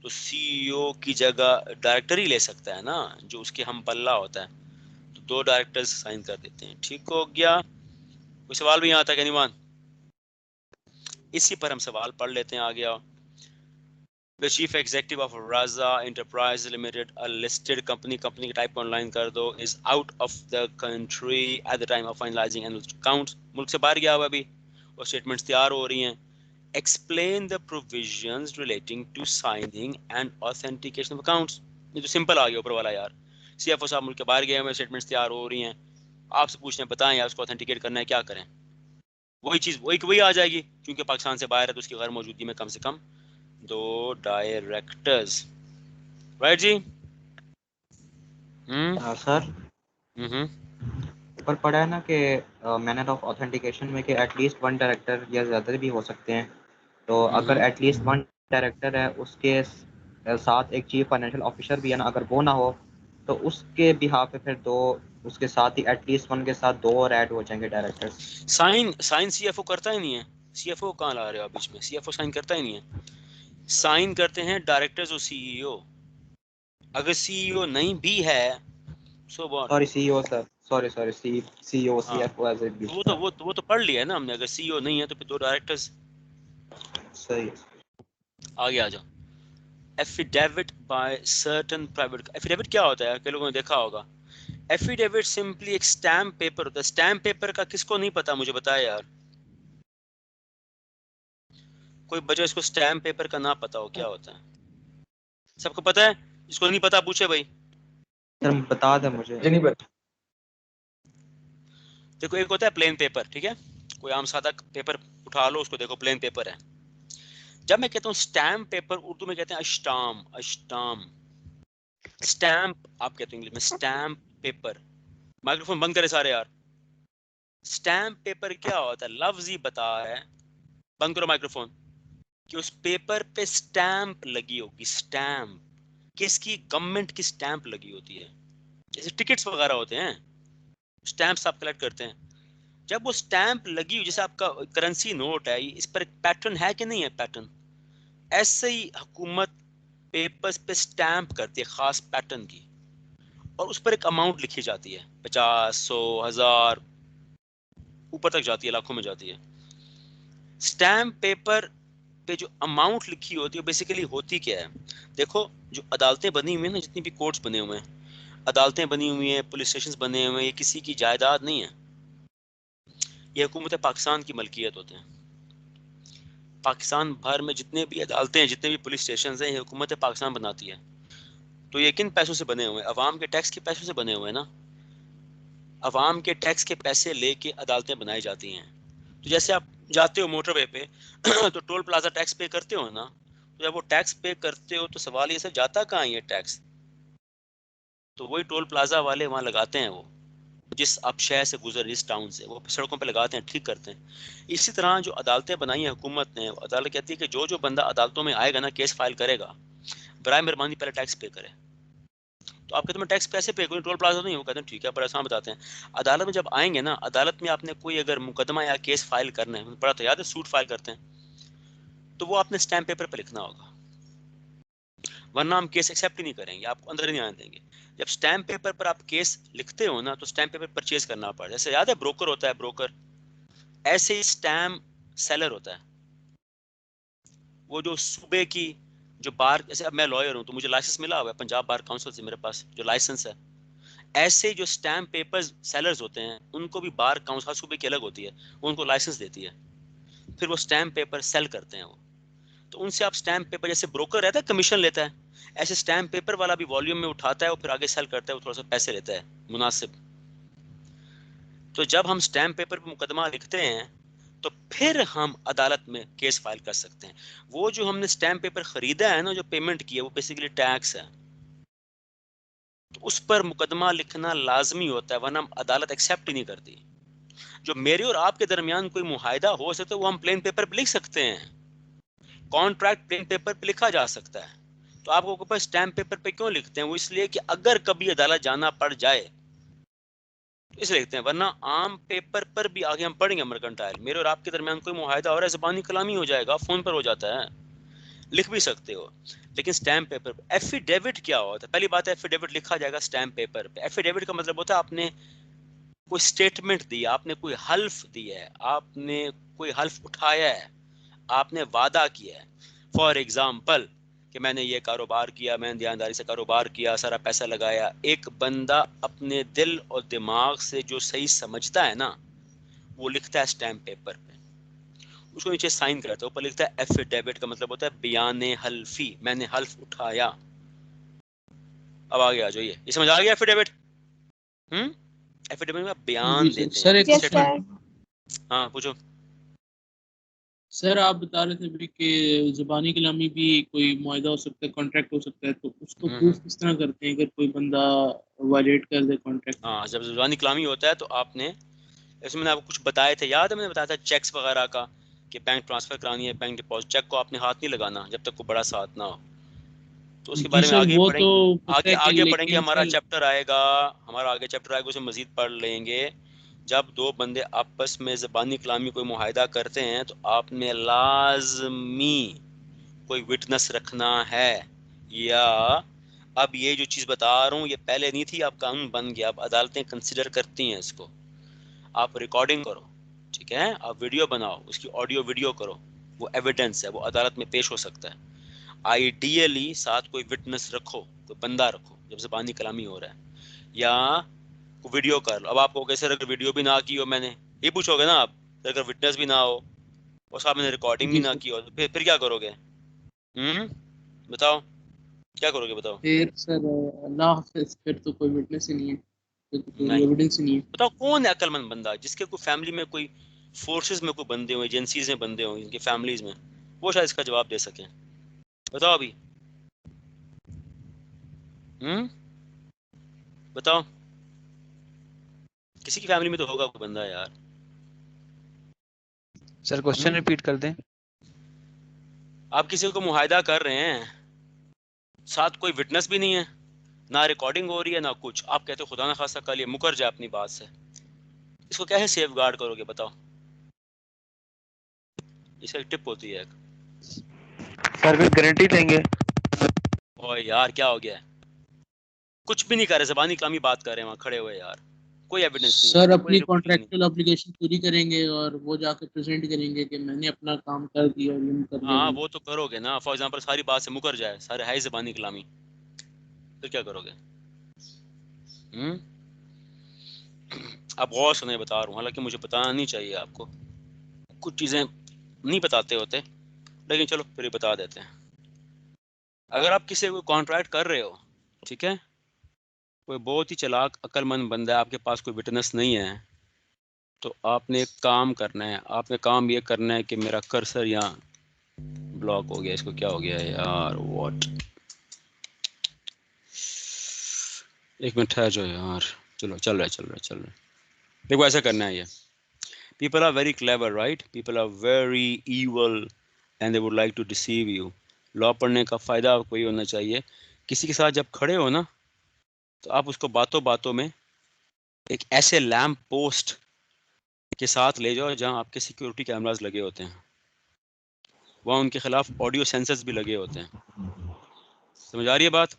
[SPEAKER 1] तो सीईओ की जगह डायरेक्टर ही ले सकता है ना, जो उसके हम पल्ला होता है। तो 2 डायरेक्टर्स साइन कर देते हैं, ठीक हो गया। कोई सवाल भी यहाँ तक एनीवन? इसी पर हम सवाल पढ़ लेते हैं, आ गया। The chief executive of Raza Enterprises Limited, a listed company, company का टाइप ऑनलाइन कर दो, is out of the country at the time of finalizing annual accounts, मुल्क से बाहर गया हुआ अभी, और स्टेटमेंट्स तैयार हो रही हैं। Explain the provisions relating to signing and authentication of accounts। ये तो सिंपल आ गया ऊपर वाला यार। सीएफओ साहब मुल्क के बाहर गए हुए, स्टेटमेंट्स तैयार हो रही हैं, आपसे पूछने बताएं यार उसको ऑथेंटिकेट करना है, क्या करें? वही चीज वही आ जाएगी, क्योंकि पाकिस्तान से बाहर है तो उसकी गैर मौजूदगी में कम से कम 2 डायरेक्टर्स, राइट जी?
[SPEAKER 2] सर
[SPEAKER 1] हम्म
[SPEAKER 2] ऊपर पढ़ा है ना कि मैनर ऑफ ऑथेंटिकेशन में कि एटलीस्ट वन डायरेक्टर या ज़्यादा भी हो सकते हैं। तो अगर एटलीस्ट वन डायरेक्टर है, उसके साथ एक चीफ फाइनेंशियल ऑफिसर भी है ना, अगर वो ना हो तो उसके बिहाफ पे फिर 2, उसके साथ ही एटलीस्ट वन के साथ 2 और ऐड हो जाएंगे डायरेक्टर्स।
[SPEAKER 1] साइन सीएफओ करता ही नहीं है। सीएफओ कहाँ ला रहे हो आप बीच में? सीएफओ साइन करता ही नहीं है, साइन करते हैं डायरेक्टर्स और सीईओ। अगर सीईओ नहीं भी है, so what?
[SPEAKER 2] Sorry CEO sir, sorry CEO
[SPEAKER 1] हाँ,
[SPEAKER 2] सीएफओ एज इट भी।
[SPEAKER 1] तो वो तो पढ़ लिया है ना हमने। अगर सीईओ नहीं है तो फिर 2 डायरेक्टर्स।
[SPEAKER 2] सही है।
[SPEAKER 1] आगे आ जाओ। Affidavit by certain private. Affidavit क्या होता है? कई लोगों ने देखा होगा। एफिडेविट सिंपली एक स्टैम्प पेपर होता है। स्टैम्प पेपर का किसको नहीं पता, मुझे बताया यार। कोई बच्चा इसको स्टैम्प पेपर का ना पता हो क्या होता है? सबको पता है? जिसको नहीं पता पूछे भाई।
[SPEAKER 2] सर बता दें मुझे।
[SPEAKER 6] मुझे नहीं पता।
[SPEAKER 1] देखो, एक होता है प्लेन पेपर, ठीक है, कोई आम सादा पेपर उठा लो, उसको देखो प्लेन पेपर है। जब मैं कहता हूँ स्टैम्प पेपर, उर्दू में कहते हैं अष्टाम, अष्टाम। स्टैम्प आप कहते हो इंग्लिश में, स्टैम्प पेपर। माइक्रोफोन बंद करे सारे यार। स्टैम्प पेपर क्या होता है? लफ्ज ही बता है। बंद करो माइक्रोफोन। कि उस पेपर पे स्टैंप लगी होगी, स्टैंप, किसकी, गवर्नमेंट की स्टैंप लगी होती है। जैसे टिकट्स वगैरह होते हैं, स्टैंप्स आप कलेक्ट करते हैं, जब वो स्टैंप लगी हुई, जैसे आपका करेंसी नोट है, इस पर एक पैटर्न है कि नहीं है पैटर्न, ऐसे ही हुकूमत पेपर्स पे स्टैंप करती है खास पैटर्न की, और उस पर एक अमाउंट लिखी जाती है, 50, 100, 1000, ऊपर तक जाती है, लाखों में जाती है। स्टैंप पेपर पे जो अमाउंट लिखी होती है बेसिकली होती क्या है, देखो जो अदालतें बनी हुई हैं ना, जितनी भी कोर्ट्स बने हुए हैं, अदालतें बनी हुई हैं, पुलिस स्टेशन बने हुए हैं, ये किसी की जायदाद नहीं है, ये हुकूमत पाकिस्तान की मलकियत होते हैं। पाकिस्तान भर में जितने भी अदालतें हैं, जितने भी पुलिस स्टेशन हैं, ये हुकूमत पाकिस्तान बनाती है। तो ये किन पैसों से बने हुए हैं, अवाम के टैक्स के पैसों से बने हुए हैं ना, अवाम के टैक्स के पैसे लेके अदालतें बनाई जाती हैं। तो जैसे आप जाते हो मोटरवे पे तो टोल प्लाजा टैक्स पे करते हो ना, तो जब वो टैक्स पे करते हो तो सवाल ये, सर जाता कहाँ है ये टैक्स, तो वही टोल प्लाजा वाले वहाँ लगाते हैं, वो जिस आप शहर से गुजर, जिस टाउन से, वो सड़कों पे लगाते हैं, ठीक करते हैं। इसी तरह जो अदालतें बनाई हैं हुकूमत ने, अदालत कहती है कि जो जो बंदा अदालतों में आएगा ना, केस फाइल करेगा, बराए मेहरबानी पहले टैक्स पे करे। तो आप कहते हैं मैं टैक्स पैसे पे करूँ, टोल प्लाजा नहीं, वो कहते हैं ठीक है, पर आसान बताते हैं। अदालत में जब आएंगे ना, अदालत में आपने कोई अगर मुकदमा या केस फाइल करना है, पड़ा तो याद है सूट फाइल करते हैं, तो वो आपने स्टैम्प पेपर पर लिखना होगा, वरना हम केस एक्सेप्ट ही नहीं करेंगे, आपको अंदर ही नहीं आने देंगे। जब स्टैम्प पेपर पर आप केस लिखते हो ना, तो स्टैम्प पेपर परचेज करना पड़ता है। जैसे याद है ब्रोकर होता है, ब्रोकर, ऐसे ही स्टैम्प सेलर होता है, वो जो सूबे की जो बार, जैसे अब मैं लॉयर हूँ तो मुझे लाइसेंस मिला हुआ है पंजाब बार काउंसिल से, मेरे पास जो लाइसेंस है, ऐसे जो स्टैम्प पेपर सेलर्स होते हैं उनको भी बार काउंसिल सूबे की अलग होती है, वो उनको लाइसेंस देती है, फिर वो स्टैम्प पेपर सेल करते हैं वो। तो उनसे आप स्टैम्प पेपर, जैसे ब्रोकर रहता है कमीशन लेता है, ऐसे स्टैम्प पेपर वाला भी वॉल्यूम में उठाता है और फिर आगे सेल करता है, वो थोड़ा सा पैसे लेता है मुनासिब। तो जब हम स्टैम्प पेपर पे मुकदमा लिखते हैं तो फिर हम अदालत में केस फाइल कर सकते हैं। वो जो हमने स्टैम्प पेपर खरीदा है ना, जो पेमेंट की है, वो बेसिकली टैक्स है, तो उस पर मुकदमा लिखना लाजमी होता है, वरना हम अदालत एक्सेप्ट ही नहीं करती। जो मेरे और आपके दरमियान कोई मुहायदा हो सकता है वो हम प्लेन पेपर पे लिख सकते हैं, कॉन्ट्रैक्ट प्लेन पेपर पे लिखा जा सकता है। तो आपको ऊपर स्टैम्प पेपर पे क्यों लिखते हैं, वो इसलिए कि अगर कभी अदालत जाना पड़ जाए तो इसलिए लिखते हैं, वरना आम पेपर पर भी आगे हम पढ़ेंगे मर्केंटाइल, मेरे और आपके दरमियान कोई मुहायदा हो रहा है, ज़बानी कलामी हो जाएगा, फोन पर हो जाता है, लिख भी सकते हो। लेकिन स्टैम्प पेपर पे एफिडेविट क्या होता है, पहली बात है एफिडेविट लिखा जाएगा स्टैम्प पेपर पे। एफिडेविट का मतलब होता है आपने कोई स्टेटमेंट दी, आपने कोई हल्फ दिया है, आपने कोई हल्फ उठाया है, आपने वादा किया है। फॉर एग्जाम्पल कि मैंने ये कारोबार किया, मैंने ईमानदारी से कारोबार किया, सारा पैसा लगाया। एक बंदा अपने दिल और दिमाग से जो सही समझता है ना, वो लिखता है स्टैम्प पेपर पे, उसको नीचे साइन करता है, ऊपर लिखता है एफिडेविट, का मतलब होता है बयान हल्फी, मैंने हल्फ उठाया। अब आगे आ जाइए, ये समझ आ गया एफिडेविट? एफिडेविट में आप
[SPEAKER 6] जी
[SPEAKER 1] बयान
[SPEAKER 6] सर।
[SPEAKER 1] देते
[SPEAKER 6] सर
[SPEAKER 1] हैं,
[SPEAKER 6] एक
[SPEAKER 4] Yes,
[SPEAKER 6] क्वेश्चन,
[SPEAKER 4] sir.
[SPEAKER 1] हाँ पूछो।
[SPEAKER 6] सर आप बता रहे थे अभी कि ज़बानी कलामी भी कोई मुआहदा हो सकता है, कॉन्ट्रैक्ट हो सकता है, तो उसको प्रूफ किस तरह करते हैं अगर कोई बंदा वायलेट कर दे कॉन्ट्रैक्ट?
[SPEAKER 1] हाँ, जब ज़ुबानी कलामी होता है तो आपने, इसमें मैंने आपको कुछ बताए थे, याद है मैंने बताया था चेक्स वगैरह का, कि बैंक ट्रांसफर करानी है, बैंक डिपॉजिट, चेक को आपने हाथ नहीं लगाना जब तक कोई बड़ा साथ ना हो। तो उसके
[SPEAKER 6] जी
[SPEAKER 1] बारे में
[SPEAKER 6] सर,
[SPEAKER 1] आगे
[SPEAKER 6] वो तो
[SPEAKER 1] पढ़ेंगे,
[SPEAKER 6] पता
[SPEAKER 1] आगे
[SPEAKER 6] है कि,
[SPEAKER 1] आगे पढ़ेंगे,
[SPEAKER 6] लेकिन
[SPEAKER 1] हमारा
[SPEAKER 6] सर
[SPEAKER 1] चैप्टर आएगा, हमारा आगे चैप्टर आएगा, उसे मजीद पढ़ लेंगे। जब दो बंदे आपस में ज़बानी कलामी कोई मुआहदा करते हैं तो आपने लाजमी कोई विटनेस रखना है, या अब ये जो चीज़ बता रहा हूँ ये पहले नहीं थी, अब कानून बन गया, अब अदालतें कंसिडर करती हैं इसको। आप रिकॉर्डिंग करो, ठीक है, आप वीडियो बनाओ, उसकी ऑडियो वीडियो करो, वो एविडेंस है, वो अदालत में पेश हो सकता है। आइडियली साथ कोई विटनेस रखो, कोई बंदा रखो जब ज़बानी कलामी हो रहा है, या को वीडियो कर लो। अब आप कहोगे सर अगर वीडियो भी ना की हो, मैंने ये पूछोगे ना आप, अगर विटनेस भी ना हो और साहब मैंने रिकॉर्डिंग भी
[SPEAKER 6] जी
[SPEAKER 1] ना
[SPEAKER 6] सर,
[SPEAKER 1] की हो, तो फिर क्या करोगे? बताओ क्या करोगे, बताओ।
[SPEAKER 6] फिर सर अल्लाह हाफिज़, फिर तो कोई विटनेस ही नहीं है, फिर तो कोई
[SPEAKER 1] नहीं,
[SPEAKER 6] एविडेंस ही नहीं है।
[SPEAKER 1] बताओ कौन है अक्लमंद बंदा जिसके कोई फैमिली में कोई फोर्सेस में कोई बंदे हो, एजेंसीज में बंदे हो, इनके फैमिलीज में, वो शायद इसका जवाब दे सके। बताओ अभी। हम्म बताओ, किसी की फैमिली में तो होगा कोई बंदा यार।
[SPEAKER 7] सर क्वेश्चन रिपीट कर दें।
[SPEAKER 1] आप किसी को मुआहिदा कर रहे हैं, साथ कोई विटनेस भी नहीं है, ना रिकॉर्डिंग हो रही है ना कुछ, आप कहते हो खुदा ना खास्ता कल ये मुकर जाए अपनी बात से, इसको कैसे सेफ गार्ड करोगे बताओ? इसका एक टिप होती है एक।
[SPEAKER 5] सर भी गारंटी देंगे?
[SPEAKER 1] ओए यार क्या हो गया है? कुछ भी नहीं कर रहे, ज़बानी कलामी बात कर रहे हैं वहाँ खड़े हुए यार, कोई एविडेंस नहीं
[SPEAKER 6] सर
[SPEAKER 1] है, कोई
[SPEAKER 6] अपनी
[SPEAKER 1] रिकॉर्डिंग नहीं।
[SPEAKER 6] कॉन्ट्रेक्चुअल ऑब्लिगेशन पूरी करेंगे और वो जाके प्रेजेंट करेंगे कि मैंने अपना काम कर दिया और ये कर
[SPEAKER 1] हाँ
[SPEAKER 6] देंगे।
[SPEAKER 1] वो तो करोगे ना, फॉर एग्जांपल सारी बात से मुकर जाए, सारे है ज़बानी कलामी, फिर क्या करोगे? आप गौर सुने बता रहा हूँ, हालांकि मुझे बताना नहीं चाहिए आपको, कुछ चीज़ें नहीं बताते होते, लेकिन चलो फिर बता देते हैं। अगर आप किसी को कॉन्ट्रैक्ट कर रहे हो, ठीक है, कोई बहुत ही चालाक अक्लमंद बंदा है, आपके पास कोई विटनेस नहीं है, तो आपने एक काम करना है, आपने काम ये करना है कि मेरा कर्सर यहाँ ब्लॉक हो गया, इसको क्या हो गया है यार, व्हाट, एक मिनट है जो यार, चलो चल रहा है। देखो ऐसा करना है, ये people are very clever, right? People are very evil and they would like to deceive you. Law पढ़ने का फ़ायदा आपको ये होना चाहिए, किसी के साथ जब खड़े हो ना, तो आप उसको बातों बातों में एक ऐसे लैम्प पोस्ट के साथ ले जाओ जहां आपके सिक्योरिटी कैमरास लगे होते हैं, वहां उनके खिलाफ ऑडियो सेंसर्स भी लगे होते हैं। समझ आ रही है बात?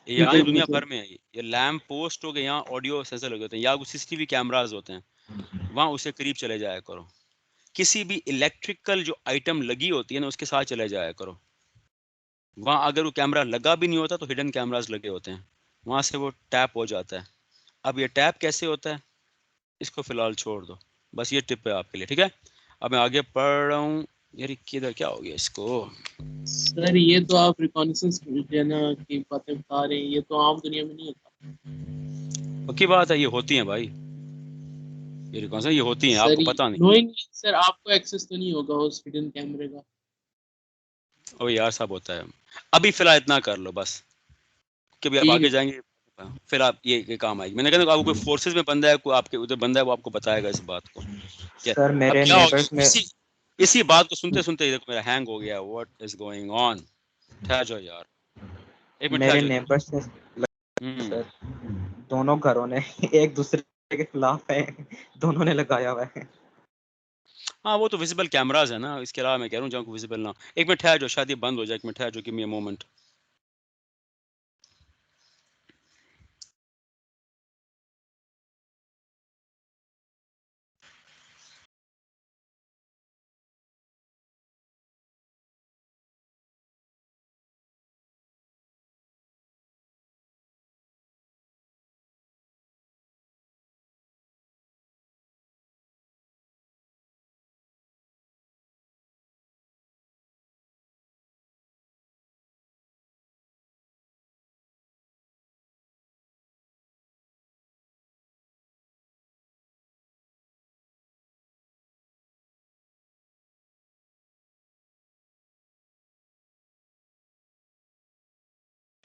[SPEAKER 1] ये यहाँ नहीं, दुनिया भर में है ये लैम्प पोस्ट हो गए, यहाँ ऑडियो सेंसर लगे होते हैं, या सीसीटीवी कैमरास होते हैं, वहां उससे करीब चले जाया करो। किसी भी इलेक्ट्रिकल जो आइटम लगी होती है ना, उसके साथ चले जाया करो। वहां अगर वो कैमरा लगा भी नहीं होता तो हिडन कैमरास लगे होते हैं, वहां से वो टैप हो जाता है। अब ये टैप कैसे होता है, इसको फिलहाल छोड़ दो, बस ये टिप है आपके लिए, ठीक है? अब मैं आगे पढ़ रहा हूँ। यार किधर क्या हो गया इसको?
[SPEAKER 6] सर ये तो आप रिकॉग्निसेंस देना की बातें बता रहे हैं, ये तो आम दुनिया में नहीं होता।
[SPEAKER 1] पक्की बात है, ये होती है भाई, ये रिकॉन्स ये होती हैं,
[SPEAKER 6] सर
[SPEAKER 1] आपको पता नहीं।
[SPEAKER 6] नोइंग सर आपको एक्सेस तो नहीं होगा उस हिडन कैमरे का?
[SPEAKER 1] ओ यार सब होता है, अभी फिलहाल इतना कर लो बस, कभी आप
[SPEAKER 6] ठीक
[SPEAKER 1] आगे
[SPEAKER 6] है।
[SPEAKER 1] जाएंगे फिर आप ये काम आएगी। मैंने कहा आपको कोई फोर्सेस में बंदा है, कोई आपके उधर बंदा है, वो आपको बताएगा इस बात को। क्या
[SPEAKER 2] सर
[SPEAKER 1] अब
[SPEAKER 2] मेरे
[SPEAKER 1] क्या हो
[SPEAKER 2] नेबर्स
[SPEAKER 1] गया,
[SPEAKER 2] में
[SPEAKER 1] इसी बात को सुनते सुनते देखो मेरा हैंग हो गया, व्हाट इज गोइंग ऑन? ठहर जाओ यार, एक मिनट ठहर
[SPEAKER 2] मेरे
[SPEAKER 1] जाओ।
[SPEAKER 2] नेबर्स में
[SPEAKER 1] हम्म,
[SPEAKER 2] सर दोनों घरों ने एक दूसरे के खिलाफ है, दोनों ने लगाया हुआ है।
[SPEAKER 1] हाँ वो तो विजिबल कैमराज है ना, इसके अलावा मैं कह रहा हूँ जहाँ को विजिबल ना। एक मिनट ठहर जाओ, शायद ये बंद हो जाए, एक मिनट ठहर जाओ, गिव मी अ मोमेंट।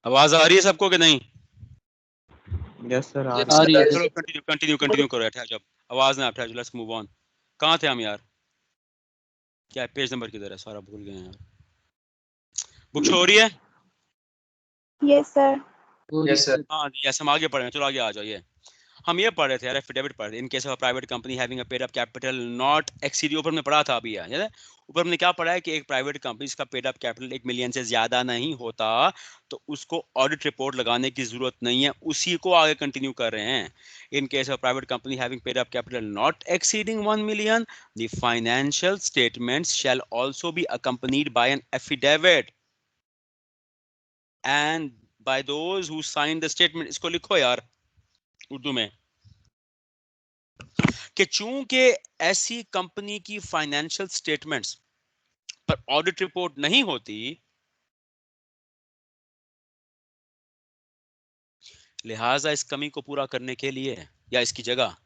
[SPEAKER 1] आवाज आ रही है सबको कि नहीं?
[SPEAKER 2] यस सर आ
[SPEAKER 6] आ
[SPEAKER 2] रही
[SPEAKER 6] रही है
[SPEAKER 1] चलो
[SPEAKER 6] सर।
[SPEAKER 1] कंटिन्यू करो यार, ठहर जाओ, आवाज ना, ठहर जाओ, लेट्स मूव ऑन। कहाँ थे हम यार? क्या पेज नंबर किधर है, सारा भूल गए यार। बुक शो हो रही है?
[SPEAKER 4] Yes, sir.
[SPEAKER 3] Yes sir.
[SPEAKER 1] हाँ यस, हम आगे पढ़ रहे हैं, चलो आगे आ जाओ। ये हम ये पढ़ रहे थे यार, एफिडेविट पढ़ रहे इन case of private company having a paid up capital not exceed, ऊपर हमने पढ़ा था अभी यार, याद है? ऊपर हमने क्या पढ़ा है कि एक प्राइवेट कंपनी जिसका पेड अप कैपिटल 1 मिलियन से ज्यादा नहीं होता, तो उसको ऑडिट रिपोर्ट लगाने की जरूरत नहीं है, उसी को आगे कंटिन्यू कर रहे हैं। In case of private company having paid up capital not exceeding 1 million, the financial statements shall also be accompanied by an affidavit and by those who sign the statement. इसको लिखो यार उर्दू में, कि चूंकि ऐसी कंपनी की फाइनेंशियल स्टेटमेंट्स पर audit report नहीं होती, लिहाजा इस कमी को पूरा करने के लिए या इसकी जगह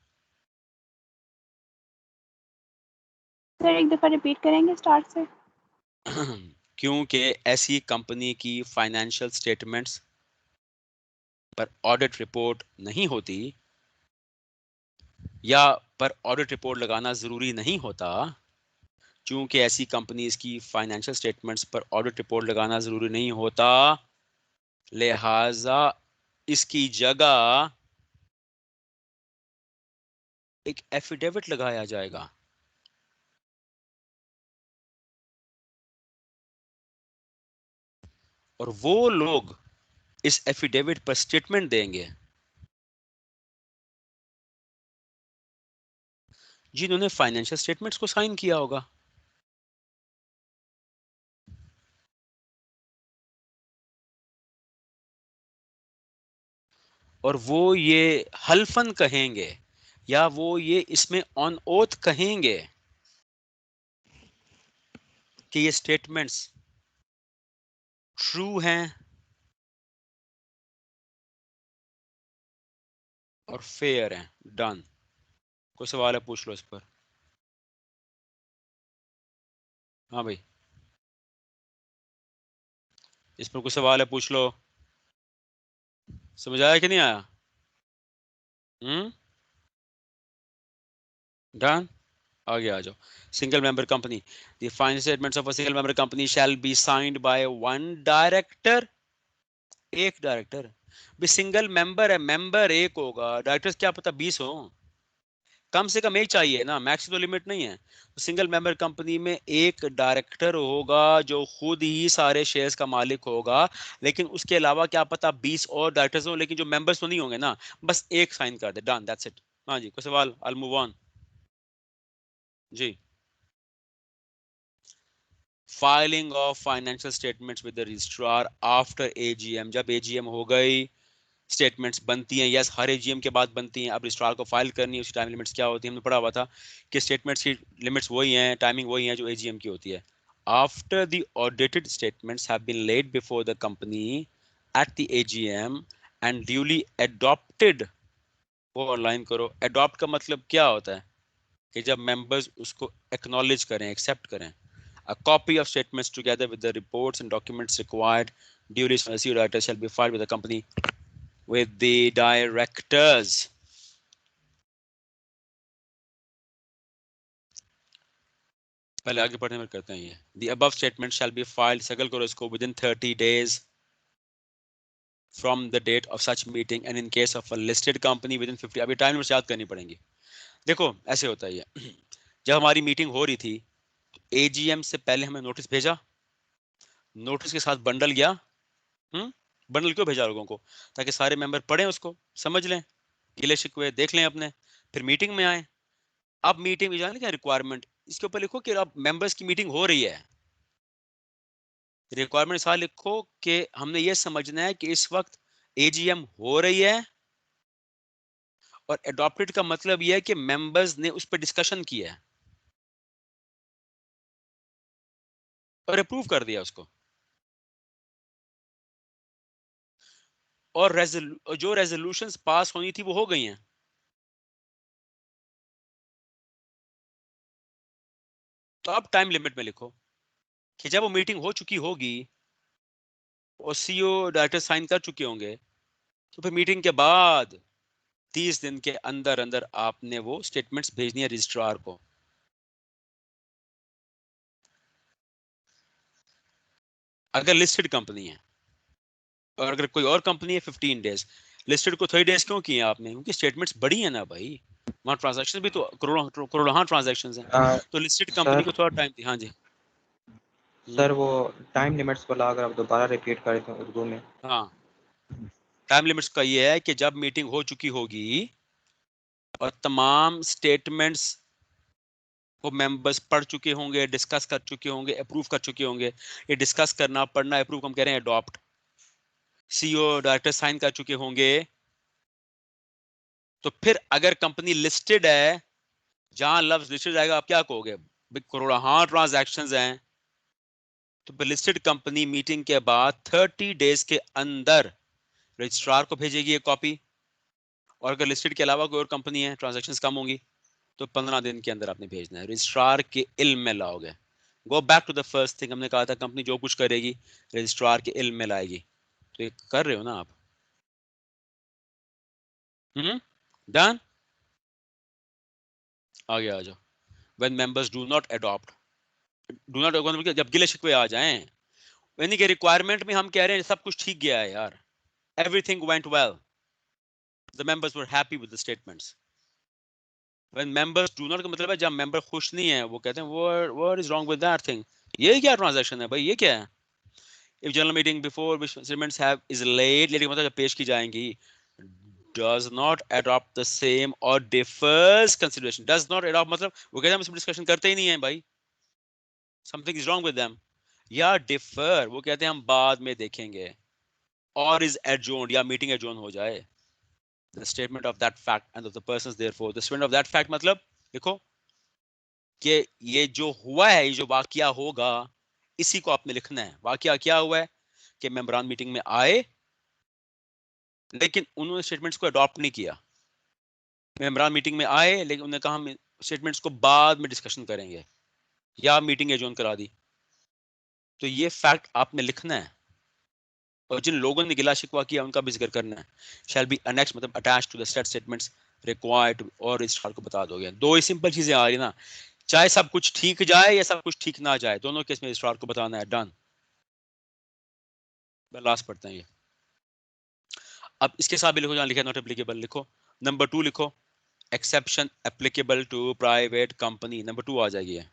[SPEAKER 4] Sir, एक दफा repeat करेंगे start से?
[SPEAKER 1] क्योंकि ऐसी कंपनी की फाइनेंशियल स्टेटमेंट्स पर ऑडिट रिपोर्ट नहीं होती या पर ऑडिट रिपोर्ट लगाना जरूरी नहीं होता, चूंकि ऐसी कंपनीज की फाइनेंशियल स्टेटमेंट्स पर ऑडिट रिपोर्ट लगाना जरूरी नहीं होता, लिहाजा इसकी जगह एक एफिडेविट लगाया जाएगा। और वो लोग इस एफिडेविट पर स्टेटमेंट देंगे जिन्होंने फाइनेंशियल स्टेटमेंट्स को साइन किया होगा। और वो ये हल्फन कहेंगे या वो ये इसमें ऑन ओथ कहेंगे कि ये स्टेटमेंट्स ट्रू हैं और फेयर हैं। डन। कोई सवाल है पूछ लो इस पर। हाँ भाई, इस पर कोई सवाल है पूछ लो। समझ आया कि नहीं आया? डन। आगे आ जाओ। Single member company, the financial statements of a single member company shall be signed by one director. एक डायरेक्टर भी सिंगल मेंबर है, मेंबर एक होगा, डायरेक्टर्स क्या पता 20 हो। कम से कम एक चाहिए ना, मैक्स तो लिमिट नहीं है। तो सिंगल मेंबर कंपनी में एक डायरेक्टर होगा जो खुद ही सारे शेयर्स का मालिक होगा, लेकिन उसके अलावा क्या पता 20 और डायरेक्टर्स हो, लेकिन जो मेंबर्स तो नहीं होंगे ना, बस एक साइन कर दे। Done, that's it. हाँ जी, कोई सवाल? आई विल मूव ऑन जी। Filing of financial statements with the registrar after AGM. जब एजीएम हो गई, स्टेटमेंट्स बनती हैं। यस, हर एजीएम के बाद बनती हैं। अब रजिस्ट्रार को फाइल करनी है। उसकी टाइम लिमिट्स क्या होती है, हमने पढ़ा हुआ था कि स्टेटमेंट्स की लिमिट्स वही हैं, टाइमिंग वही है जो एजीएम की होती है। After the audited statements have been laid before the company at the AGM and duly adopted. वो ऑनलाइन करो। एडॉप्ट का मतलब क्या होता है कि जब मेंबर्स उसको एक्नॉलेज करें, एक्सेप्ट करें। A copy of statements together with the reports and documents required duly received items shall be filed with the company with the directors. पहले आगे पढ़ने में करते हैं ये। The above statement shall be filed, शक्ल करो इसको, within 30 days from the date of such meeting and in case of a listed company within 50। अभी टाइम लिमिट याद करनी पड़ेंगी। देखो ऐसे होता है ये। जब हमारी मीटिंग हो रही थी, एजीएम से पहले हमें नोटिस भेजा, नोटिस के साथ बंडल गया। बंडल क्यों भेजा लोगों को? ताकि सारे मेंबर पढ़ें, उसको समझ लें, गिले शिकवे देख लें अपने, फिर मीटिंग में आए। अब मीटिंग में जाने क्या रिक्वायरमेंट, इसके ऊपर लिखो कि अब मेंबर्स की मीटिंग हो रही है। रिक्वायरमेंट साथ लिखो कि हमने ये समझना है कि इस वक्त एजीएम हो रही है, और एडॉप्टेड का मतलब यह है कि मेंबर्स ने उस पर डिस्कशन किया है और अप्रूव कर दिया उसको। और जो रेजोल्यूशंस पास होनी थी वो हो गई हैं। तो अब टाइम लिमिट में लिखो कि जब वो मीटिंग हो चुकी होगी और सीईओ डायरेक्टर साइन कर चुके होंगे, तो फिर मीटिंग के बाद 30 दिन के अंदर अंदर आपने वो स्टेटमेंट्स भेजनी है रजिस्ट्रार को। अगर लिस्टेड कंपनी है, और अगर कोई और कंपनी है 15 डेज। लिस्टेड को 30 डेज क्यों किए आपने? क्योंकि स्टेटमेंट्स बड़ी है ना भाई, वहाँ ट्रांजैक्शन भी तो करोड़ों करोड़ों ट्रांजैक्शन हैं। तो लिस्टेड कंपनी को थोड़ा टाइम थी। हाँ जी।
[SPEAKER 2] सर वो टाइम लिमिट्स वाला अगर आप दोबारा रिपीट करें तो उर्दू में।
[SPEAKER 1] हाँ, टाइम लिमिट्स का ये है कि जब मीटिंग हो चुकी होगी और तमाम स्टेटमेंट्स को मेंबर्स पढ़ चुके होंगे, डिस्कस कर चुके होंगे, अप्रूव कर चुके होंगे। ये डिस्कस करना, पढ़ना, अप्रूव हम कह रहे हैं अडॉप्ट। सीईओ डायरेक्टर साइन कर चुके होंगे। तो फिर अगर कंपनी लिस्टेड है, जहां लफ्ज लिस्टेड आएगा, आप क्या कहोगे? करोड़ों ट्रांजैक्शंस हैं। तो लिस्टेड कंपनी मीटिंग के बाद 30 डेज के अंदर रजिस्ट्रार को भेजेगी ये कॉपी। और अगर लिस्टेड के अलावा कोई और कंपनी है, ट्रांजैक्शंस कम होंगी, तो 15 दिन के अंदर आपने भेजना है। रजिस्ट्रार के इल्म में लाओगे। Go back to the first thing, हमने कहा था कंपनी जो कुछ करेगी रजिस्ट्रार के इल्म में लाएगी। तो ये कर रहे हो ना आप? डन। आगे आ जाओ। When members do not adopt, do not मतलब जब गिले शिकवे आ जाएं, यानी कि रिक्वायरमेंट में हम कह रहे हैं सब कुछ ठीक गया है यार, everything went well, the members were happy with the statements. When members do not का मतलब है जब मेंबर खुश नहीं है, वो कहते हैं what is wrong with that thing, ये क्या ट्रांजैक्शन है भाई, ये क्या है. If general meeting before which statements have is late, लेकिन मतलब जब पेश की जाएंगी, does not adopt the same or differs consideration, does not adopt मतलब वो कहते हैं हम इसमें डिस्कशन करते ही नहीं है भाई, something is wrong with them. या differ वो कहते हैं हम बाद में देखेंगे, or is adjourned या मीटिंग adjourn हो जाए. The statement of that fact and of the persons therefore, the statement of that fact मतलब देखो कि ये जो हुआ है, ये जो वाकया होगा, इसी को आपने लिखना है. वाकया क्या हुआ है कि मेंबरान मीटिंग में आए लेकिन उन्होंने स्टेटमेंट्स को अडॉप्ट नहीं किया. मेंबरान मीटिंग में आए लेकिन उन्होंने कहा हम स्टेटमेंट्स को बाद में डिस्कशन करेंगे या मीटिंग एडजॉर्न करा दी. तो ये फैक्ट आपने लिखना है और जिन लोगों ने गिला शिकवा किया उनका भी जिक्र करना है. शैल बी अनेक्स्ड मतलब attached to the set statements required, और रजिस्ट्रार को बता दोगे. दो ही सिंपल चीजें आ रही ना, चाहे सब कुछ ठीक जाए या सब कुछ ठीक ना जाए, दोनों केस में रजिस्ट्रार को बताना है. डन. लास्ट पढ़ते हैं ये. अब इसके साथ भी लिखो, जहां लिखा नॉट एप्लीकेबल लिखो. नंबर 2 लिखो, exception applicable to private company. Number 2 आ जाएगी है.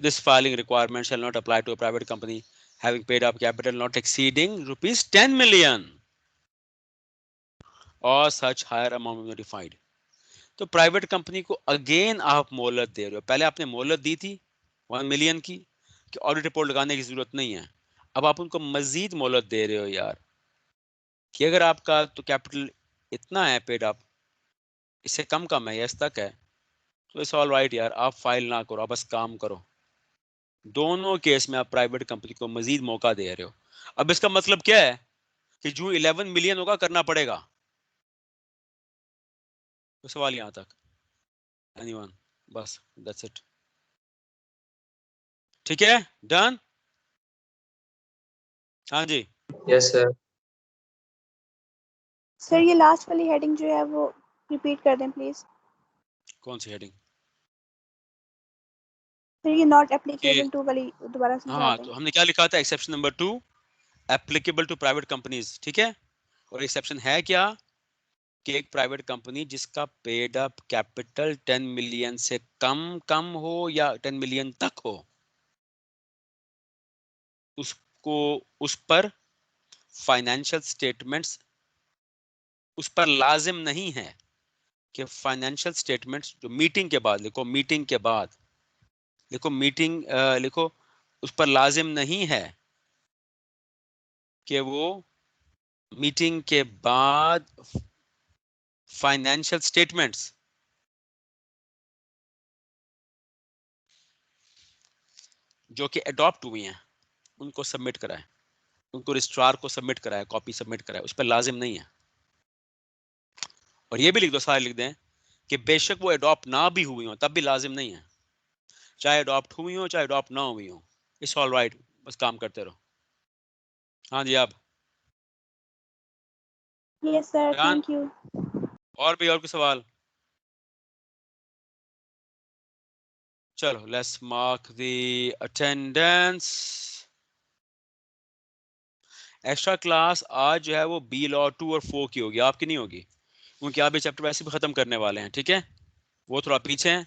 [SPEAKER 1] This filing requirement shall not apply to a private company having paid up capital not exceeding rupees 10 million or such higher amount notified. तो private company को again आप मोहलत दे रहे हो. पहले आपने मोहलत दी थी 1 मिलियन की कि ऑडिट रिपोर्ट लगाने की जरूरत नहीं है. अब आप उनको मजीद मोहलत दे रहे हो यार कि अगर आपका तो कैपिटल इतना है पेड अप, इससे कम है या इस तक है, तो इट्स ऑल राइट यार, आप फाइल ना करो, आप बस काम करो. दोनों केस में आप प्राइवेट कंपनी को मजीद मौका दे रहे हो. अब इसका मतलब क्या है कि जो 11 मिलियन होगा करना पड़ेगा. तो सवाल यहां तक. एनीवन? बस दैट्स इट. ठीक है, डन. हाँ जी.
[SPEAKER 7] Yes sir.
[SPEAKER 4] सर ये लास्ट वाली हेडिंग जो है वो रिपीट कर दें प्लीज.
[SPEAKER 1] कौन सी हेडिंग?
[SPEAKER 4] सर ये नॉट एप्लीकेबल टू वाली दोबारा समझा
[SPEAKER 1] हाँ,
[SPEAKER 4] दें.
[SPEAKER 1] तो हमने क्या लिखा था? Exception number 2 applicable to private companies. ठीक है, और एक्सेप्शन है क्या कि एक प्राइवेट कंपनी जिसका पेड अप कैपिटल 10 मिलियन से कम हो या 10 मिलियन तक हो, उसको उस पर फाइनेंशियल स्टेटमेंट्स, उस पर लाजिम नहीं है कि फाइनेंशियल स्टेटमेंट्स जो मीटिंग के बाद लिखो, मीटिंग के बाद लिखो, मीटिंग लिखो, उस पर लाजिम नहीं है कि वो मीटिंग के बाद फाइनेंशियल स्टेटमेंट्स जो कि अडॉप्ट हुई हैं उनको सबमिट कराए, उनको रजिस्ट्रार को सबमिट कराए, कॉपी सबमिट कराए, उस पर लाजिम नहीं है. और ये भी लिख दो, सारे लिख दें कि बेशक वो अडॉप्ट ना भी हुई हो तब भी लाजिम नहीं है, चाहे अडॉप्ट हुई हो चाहे अडॉप्ट ना हुई हो. इट्स ऑल राइट, बस काम करते रहो. हाँ जी. आप
[SPEAKER 4] यस सर, थैंक यू.
[SPEAKER 1] और भी और कोई सवाल? चलो, let's mark the attendance. Extra class आज जो है वो बी लॉ 2 और 4 की होगी, आपकी नहीं होगी, क्योंकि आप ये चैप्टर वैसे भी खत्म करने वाले हैं. ठीक है, वो थोड़ा पीछे हैं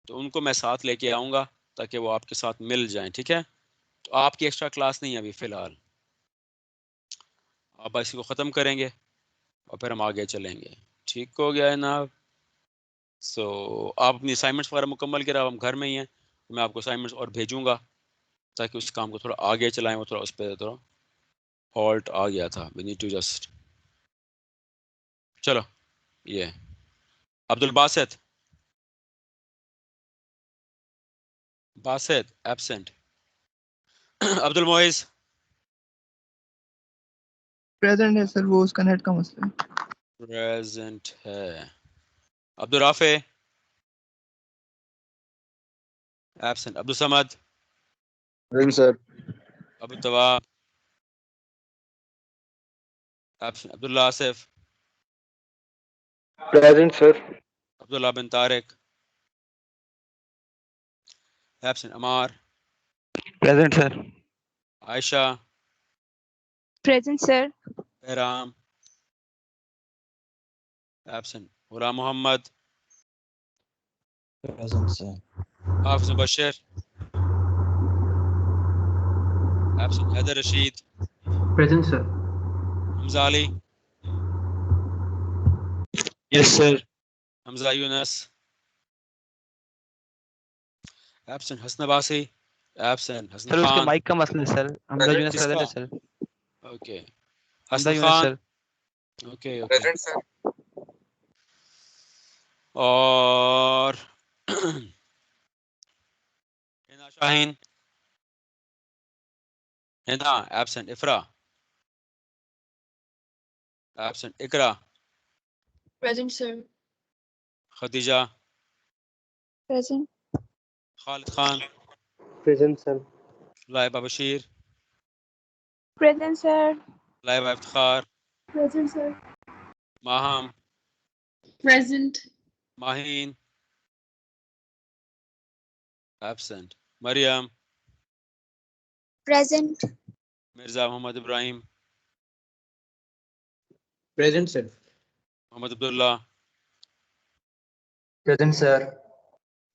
[SPEAKER 1] तो उनको मैं साथ लेके आऊँगा ताकि वो आपके साथ मिल जाएं. ठीक है, तो आपकी एक्स्ट्रा क्लास नहीं है अभी फ़िलहाल, आप इसी को ख़त्म करेंगे और फिर हम आगे चलेंगे. ठीक हो गया है ना? सो आप अपनी असाइनमेंट्स वगैरह मुकम्मल करें. हम घर में ही हैं, मैं आपको असाइनमेंट्स और भेजूँगा ताकि उस काम को थोड़ा आगे चलाएँ. वो थोड़ा उस पर थोड़ा हॉल्ट आ गया था. We need to just. चलो, ये अब्दुल बासित एब्सेंट. अब्दुल मोइज
[SPEAKER 8] प्रेजेंट है सर, वो उसका नेट का मसला है.
[SPEAKER 1] प्रेजेंट है. Abdul Rafe absent. Abdul Samad
[SPEAKER 5] sir.
[SPEAKER 1] Abu Tawab absent, Abdullah Asif
[SPEAKER 5] Present, sir.
[SPEAKER 1] Abdullah bin Tariq absent, Ammar
[SPEAKER 2] Present, sir.
[SPEAKER 1] Ayesha
[SPEAKER 4] Present, sir.
[SPEAKER 1] Behram absent, Ghulam Muhammad
[SPEAKER 3] Present, sir.
[SPEAKER 1] Hafiz Bashir absent, Haider Rashid
[SPEAKER 7] Present, sir.
[SPEAKER 1] Hamza Ali
[SPEAKER 5] Yes, sir.
[SPEAKER 1] Hamza Yunus absent, Hasna Basi absent, Hasan
[SPEAKER 2] sir उसके
[SPEAKER 1] Khan
[SPEAKER 2] mic का मसला है sir. Hamza Yunus present है sir.
[SPEAKER 1] okay,
[SPEAKER 2] Hamza
[SPEAKER 1] Hasan
[SPEAKER 2] Yunus
[SPEAKER 1] Khan
[SPEAKER 2] sir.
[SPEAKER 1] okay,
[SPEAKER 5] Present, sir.
[SPEAKER 1] और Hina Shaheen Hina absent, Ifra absent, Ikra
[SPEAKER 4] Present, sir.
[SPEAKER 1] Khadija
[SPEAKER 4] Present.
[SPEAKER 1] Khalid Khan
[SPEAKER 5] Present, sir.
[SPEAKER 1] Laiba Bashir
[SPEAKER 4] Present, sir.
[SPEAKER 1] Laiba Iftikhar
[SPEAKER 4] Present, sir.
[SPEAKER 1] Maham
[SPEAKER 4] Present.
[SPEAKER 1] Maheen absent, Maryam
[SPEAKER 4] Present.
[SPEAKER 1] Mirza Muhammad Ibrahim
[SPEAKER 3] Present, sir.
[SPEAKER 1] Muhammad Abdullah
[SPEAKER 7] Present, sir.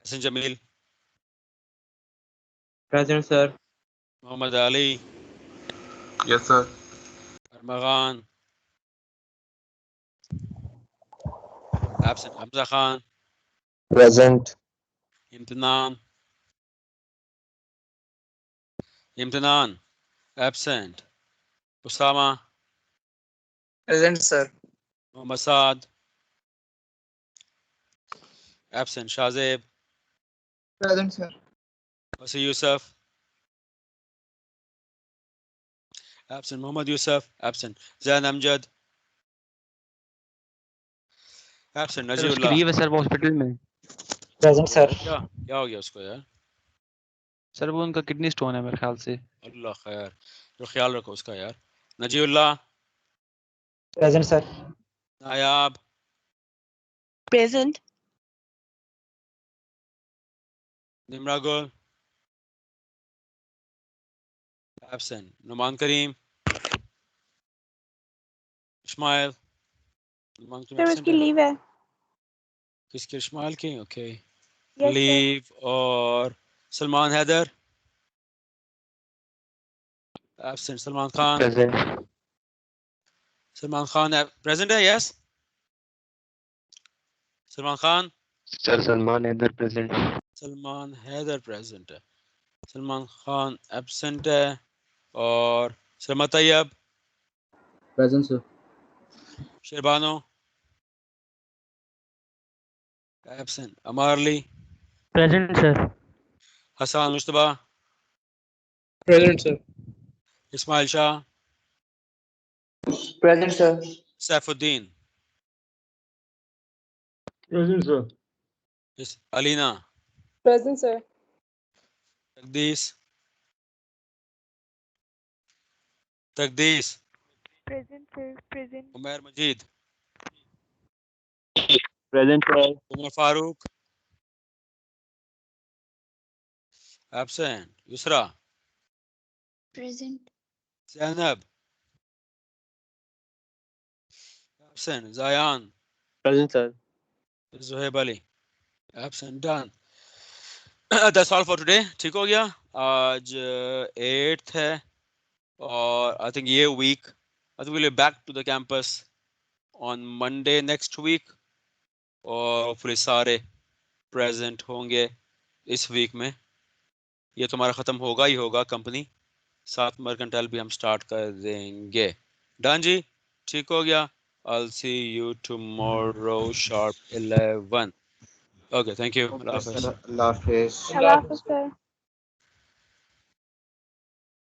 [SPEAKER 1] Hassan Jamil
[SPEAKER 2] Present, sir.
[SPEAKER 1] Muhammad Ali
[SPEAKER 5] Yes, sir.
[SPEAKER 1] Armaghan absent, Hamza Khan
[SPEAKER 5] Present.
[SPEAKER 1] Imtinan absent, Usama
[SPEAKER 7] Present, sir.
[SPEAKER 1] Muhammad Saad absent, Shazeb
[SPEAKER 8] Present, sir.
[SPEAKER 1] Wasi Yusuf absent, Muhammad Yusuf absent, Zain Amjad absent,
[SPEAKER 2] sir उसकी
[SPEAKER 1] Najiullah
[SPEAKER 2] leave है sir, वो hospital में।
[SPEAKER 5] Present, sir.
[SPEAKER 1] क्या हो गया उसको यार?
[SPEAKER 2] Sir वो उनका किडनी स्टोन है मेरे ख्याल से।
[SPEAKER 1] अल्लाह खैर, तो ख्याल रखो उसका यार। नजीउल्लाह
[SPEAKER 5] Present, sir.
[SPEAKER 1] नायाब
[SPEAKER 4] Present.
[SPEAKER 1] निमरागुल absent, नुमान करीम इस्माइल नुमान करीम
[SPEAKER 4] Sir,
[SPEAKER 1] absent
[SPEAKER 4] उसकी
[SPEAKER 1] है।
[SPEAKER 4] leave है.
[SPEAKER 1] किसके? इस्माइल की? Okay
[SPEAKER 4] Yes, sir.
[SPEAKER 1] लीव। और Salman Haider absent, Salman Khan
[SPEAKER 5] Present.
[SPEAKER 1] Salman Khan present है? Yes Salman Khan
[SPEAKER 5] Sir, Salman Heider present.
[SPEAKER 1] Salman Haider present है, सलमान खान एब्सेंट है। और Salma Tayyab
[SPEAKER 3] Present, sir.
[SPEAKER 1] Sherbano absent, Ammar Ali
[SPEAKER 7] Present, sir.
[SPEAKER 1] Hasan Mujtaba
[SPEAKER 7] Present, sir.
[SPEAKER 1] Ismail Shah
[SPEAKER 7] Present, sir.
[SPEAKER 1] Saifuddin
[SPEAKER 7] Present, sir.
[SPEAKER 1] Alina
[SPEAKER 4] Present, sir.
[SPEAKER 1] Taqdees Taqdees
[SPEAKER 4] Present, sir. Present.
[SPEAKER 1] Umar Majid
[SPEAKER 5] Present, sir.
[SPEAKER 1] Umar Farooq absent, Yusra
[SPEAKER 4] Present.
[SPEAKER 1] Zainab absent, Zayan
[SPEAKER 5] Present, sir.
[SPEAKER 1] Zuhaib Ali absent. Done, that's all for today. ठीक हो गया। आज 8th है और I think ये week I think will be back to the campus on Monday next week और hopefully सारे present होंगे इस वीक में। ये तुम्हारा ख़त्म होगा ही होगा कंपनी, साथ मर्केंटाइल भी हम स्टार्ट कर देंगे। डन जी, ठीक हो गया। I'll see you tomorrow sharp 11. Okay, thank you.
[SPEAKER 2] Okay,
[SPEAKER 1] Allah Hafiz.
[SPEAKER 2] sir. Allah Hafiz.
[SPEAKER 4] Allah Hafiz, sir.